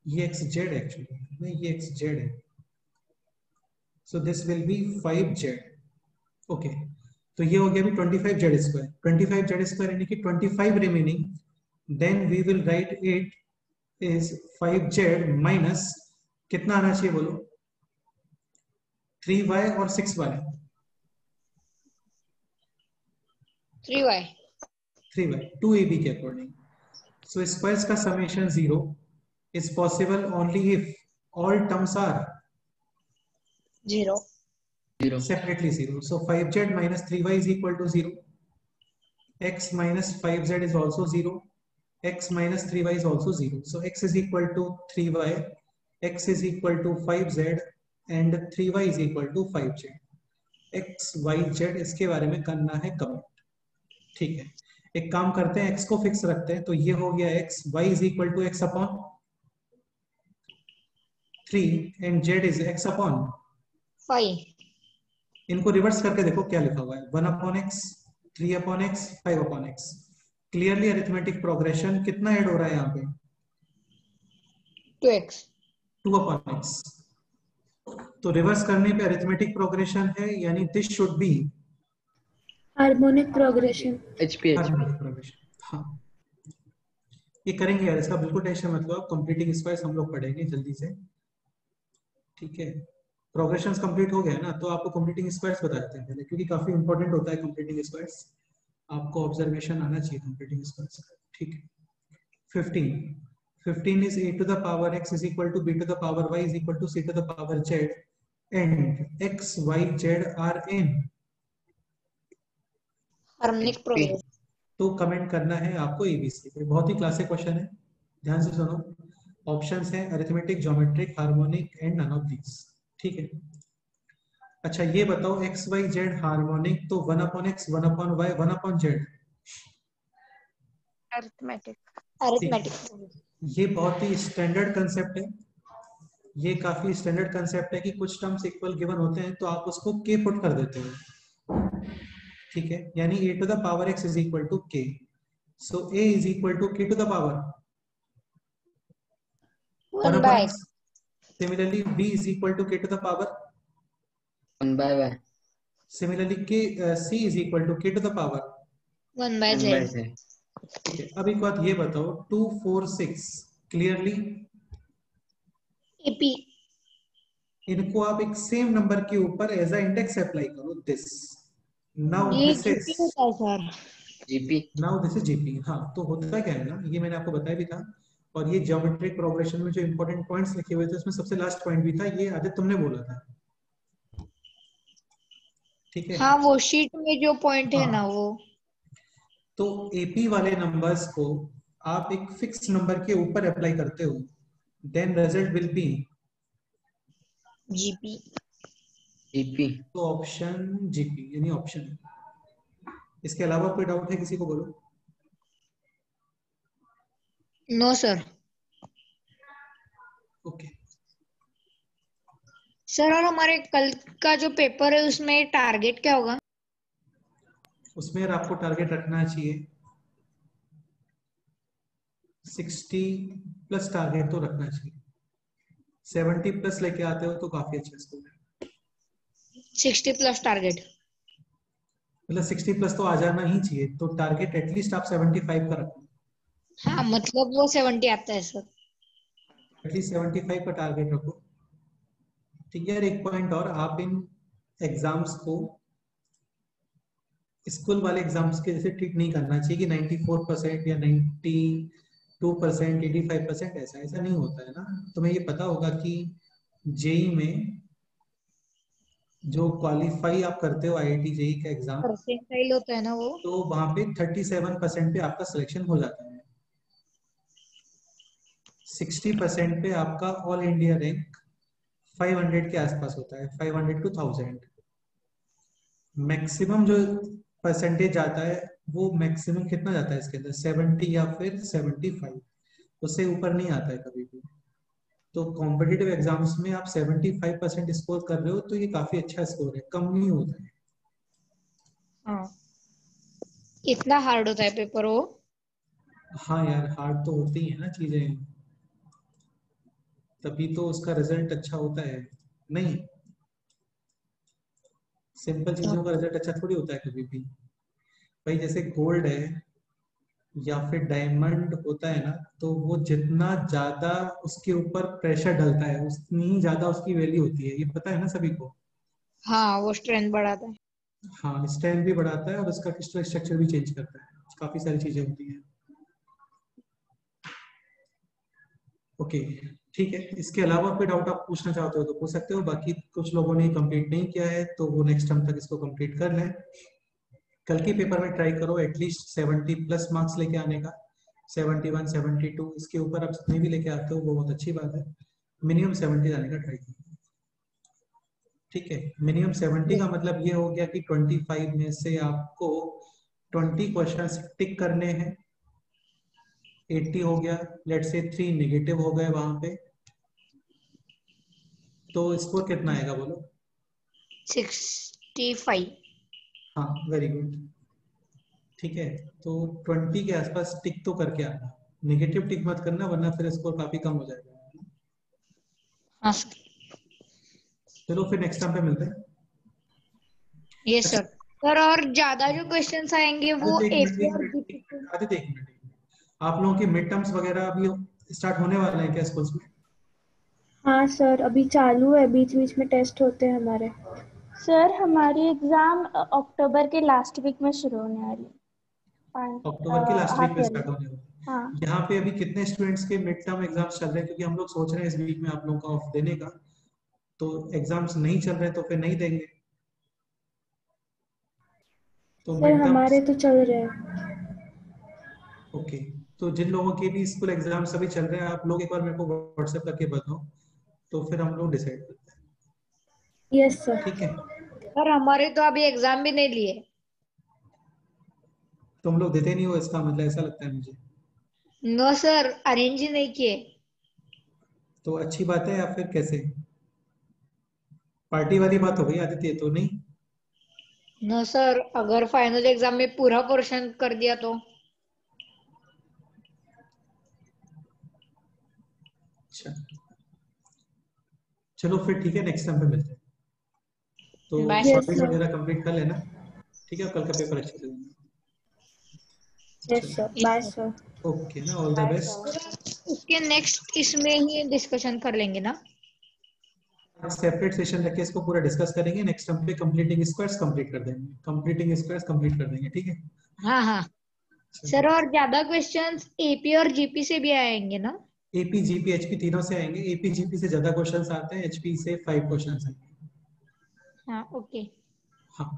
ये xz एक्चुअली नहीं, ये xz है, so this will B 5z। Okay, तो ये हो गया अभी 25z स्क्वायर, 25z स्क्वायर यानी कि 25 remaining, then we will write it is 5z minus कितना आना चाहिए बोलो, 3y और 6y, 3y 3y 2ab के अकॉर्डिंग। सो स्क्वायर्स का summation 0 is possible only if all terms are 0 separately 0. So 5z minus 3y is equal to 0. X minus 5z is also 0. X minus 3y is also 0. So x is equal to 3y, x is equal to 5z and 3y is equal to 5z. x, y, z इसके बारे में करना है comment, ठीक है। एक काम करते हैं, x को फिक्स रखते हैं, तो ये हो गया x, y is equal to x upon 3 and z is x upon 5। इनको रिवर्स करके देखो क्या लिखा हुआ है, 1 upon x, 3 upon x, 5 upon x. Clearly arithmetic progression कितना ऐड हो रहा है यहाँ पे, 2x 2 अपॉन एक्स। तो रिवर्स करने पे अरिथमेटिक प्रोग्रेशन है, यानी this should be harmonic progression. Harmonic progression. हाँ, ये करेंगे यार, इसका बिल्कुल टेंशन मत लो आप, कंप्लीटिंग स्क्वायर्स हम लोग पढ़ेंगे जल्दी से, ठीक है। प्रोग्रेशंस कंप्लीट हो गया ना, तो आपको कंप्लीटिंग स्क्वायर्स बता देते हैं पहले, क्योंकि काफी इंपॉर्टेंट होता है कंप्लीटिंग स्क्वायर्स, आपको ऑब्जर्वेशन आना चाहिए कंप्लीटिंग स्क्वायर्स का, ठीक है। 15 is a to the power x is equal to b to the power y is equal to c to the power z and x, y, z are in harmonic progression. तो comment करना है आपको ABC पे, बहुत ही classic question है, ध्यान से सुनो। ऑप्शंस हैं arithmetic, geometric, harmonic and none of these, ठीक है। अच्छा ये बताओ एक्स वाई जेड हार्मोनिक, तो 1 upon X, 1 upon Y, 1 upon Z arithmetic. ये बहुत ही स्टैंडर्ड कंसेप्ट है, ये काफी स्टैंडर्ड कंसेप्ट है कि कुछ टर्म्स इक्वल गिवन होते हैं तो आप उसको के पुट कर देते हो, ठीक है। यानी a to the power x is equal to k, so a is equal to k to the power 1 by x। Similarly b is equal to k to the power 1 by y। Similarly c is equal to k to the power 1 by 1 z। by z। ठीक है। अब एक बात ये बताओ 2, 4, 6 clearly AP इनको आप एक सेम नंबर के ऊपर एज अ इंडेक्स अप्लाई करो, दिस नाउ ये दिस GP इज होता है sir. GP. Now this is GP. हाँ, तो होता क्या है ना, ये मैंने आपको बताया भी था, और ये ज्योमेट्रिक प्रोग्रेशन में जो इंपॉर्टेंट पॉइंट्स लिखे हुए थे उसमें सबसे लास्ट पॉइंट भी था, ये आदित्य तुमने बोला था, ठीक है। हाँ वो शीट में जो पॉइंट है हाँ। ना वो, तो एपी वाले नंबर्स को आप एक फिक्स नंबर के ऊपर अप्लाई करते हो, then result will be GP। GP. तो ऑप्शन जीपी यानी ऑप्शन। इसके अलावा कोई डाउट है किसी को, बोलो। No sir. ओके, सर और हमारे कल का जो पेपर है उसमें टारगेट क्या होगा? उसमें आपको टारगेट रखना चाहिए 60 प्लस, टारगेट तो रखना चाहिए, 70 प्लस लेके आते हो तो काफी अच्छा स्कोर है। 60 प्लस टारगेट, मतलब 60 प्लस तो आ जाना ही चाहिए, तो टारगेट एटलीस्ट आप 75 का रखो, हाँ मतलब वो 70 आता है सर। एटलीस्ट 75 का टारगेट रखो, ठीक है। यार एक पॉइंट और, आप इन एग्जाम्स को स्कूल वाले एग्जाम्स के जैसे ट्रीट नहीं करना चाहिए कि 94% या 92%, 85%, ऐसा नहीं होता है ना। तुम्हें ये पता होगा कि जेई में जो क्वालिफाई आप करते हो IIT जेई का एग्जाम, परसेंटाइल होता है ना वो। तो वहां पे 37% पे आपका सिलेक्शन हो जाता है। 60% पे आपका ऑल इंडिया रैंक 500 के आसपास होता है, 500 to 1000। मैक्सिमम जो परसेंटेज जाता है वो मैक्सिमम कितना जाता है इसके अंदर, 70 या फिर 75, उससे ऊपर नहीं आता है कभी भी। तो कॉम्पिटिटिव एग्जाम्स में आप 75% स्कोर कर रहे हो तो ये काफी अच्छा स्कोर है, कम नहीं होता है। हाँ, इतना हार्ड होता है पेपर वो। हाँ यार, हार्ड तो होती है ना चीजें, तभी तो उसका रिजल्ट अच्छा होता है। नहीं, सिंपल चीजों का रिजल्ट अच्छा थोड़ी होता है कभी भी। भाई जैसे गोल्ड है या फिर डायमंड होता है ना, तो वो जितना ज्यादा उसके ऊपर प्रेशर डलता है उतनी ही ज्यादा उसकी वैल्यू होती है, ये पता है ना सभी को। हाँ, वो स्ट्रेंथ बढ़ाता है। हाँ, स्ट्रेंथ भी बढ़ाता है और उसका क्रिस्टल स्ट्रक्चर भी चेंज करता है, काफी सारी चीजें होती हैं। ओके, ठीक है। इसके अलावा कोई डाउट आप पूछना चाहते हो तो पूछ सकते हो, बाकी कुछ लोगों ने कंप्लीट नहीं किया है तो वो नेक्स्ट टर्म तक इसको कंप्लीट कर लें। कल के पेपर में ट्राई करो एटलीस्ट 70+ मार्क्स लेके आने का, 71 72, इसके ऊपर आप जितने भी लेके आते हो वो बहुत अच्छी बात है। मिनिमम 70 लाने का ट्राई करो, ठीक है। मिनिमम 70 का मतलब ये हो गया कि 25 में से आपको 20 क्वेश्चंस टिक करने हैं, 80 हो गया। लेट से 3 नेगेटिव हो गए वहां पे, तो स्कोर कितना आएगा बोलो? 65। हाँ, वेरी गुड, ठीक है। तो 20 के आसपास टिक तो करके आना, नेगेटिव टिक मत करना वरना फिर स्कोर काफी कम हो जाएगा। हाँ सर। चलो फिर नेक्स्ट टाइम पे मिलते हैं। ये सर। सर और ज्यादा जो क्वेश्चंस आएंगे वो आदित्य, एपी और जीपी। आदित्य, एक मिनट। आप लोगों के मिड टर्म्स वगैरह अभी स्टार्ट होने वाले हैं क्या स्कूल्स में? हाँ सर, अभी चालू है, बीच बीच में टेस्ट होते हैं हमारे। सर हमारी एग्जाम अक्टूबर के लास्ट वीक में शुरू होने वाली है। अक्टूबर के लास्ट वीक हाफ में ईयरली। स्टार्ट होने वाले हैं। हाँ यहाँ पे अभी कितने स्टूडेंट्स के मिड टर्म एग्जाम्स चल रहे हैं? क्योंकि हम लोग सोच रहे हैं इस वीक में आप लोगों का ऑफ देने का, तो एग्जाम्स नहीं चल रहे तो फिर नहीं देंगे। तो सर मिड हमारे टर्म्स, तो चल रहे हैं। ओके। तो जिन लोगों के भी स्कूल एग्जाम्स अभी चल रहे हैं आप लोग एक बार मेरे को व्हाट्सएप करके बताओ, तो फिर हम लोग डिसाइड करते हैं, यस सर। ठीक है। सर हमारे तो अभी एग्जाम भी नहीं लिए। तुम लोग देते नहीं हो इसका मतलब, ऐसा लगता है मुझे। नो सर, अरेंज ही नहीं किए। तो अच्छी बात है या फिर कैसे? पार्टी वाली बात हो गई आदित्य, तो नहीं? नो सर, अगर फाइनल एग्जाम में पूरा पोर्शन कर दिया तो। अच्छा, चलो फिर ठीक है, नेक्स्ट टाइम पे मिलते हैं। तो बाय यस सॉल्विंग सर। वगैरह कंप्लीट कर लेना, ठीक है। कल का पेपर अच्छे से देना। Yes sir, bye sir. Okay ना, ऑल द बेस्ट। उसके नेक्स्ट इसमें ही डिस्कशन कर लेंगे ना? सेपरेट सेशन रख के इसको पूरा डिस्कस करेंगे, नेक्स्ट टाइम पे कंप्लीटिंग स्क्वायर्स कंप्लीट कर देंगे, कंप्लीटिंग स्क्वायर्स कंप्लीट कर देंगे, ठीक है। हाँ हाँ सर, और ज्यादा क्वेश्चंस एपी और जीपी से भी आएंगे ना? एपी जीपी एचपी तीनों से आएंगे। एपी जीपी से ज्यादा क्वेश्चंस आते हैं, एचपी से 5 क्वेश्चंस आएंगे। हाँ ओके। हाँ।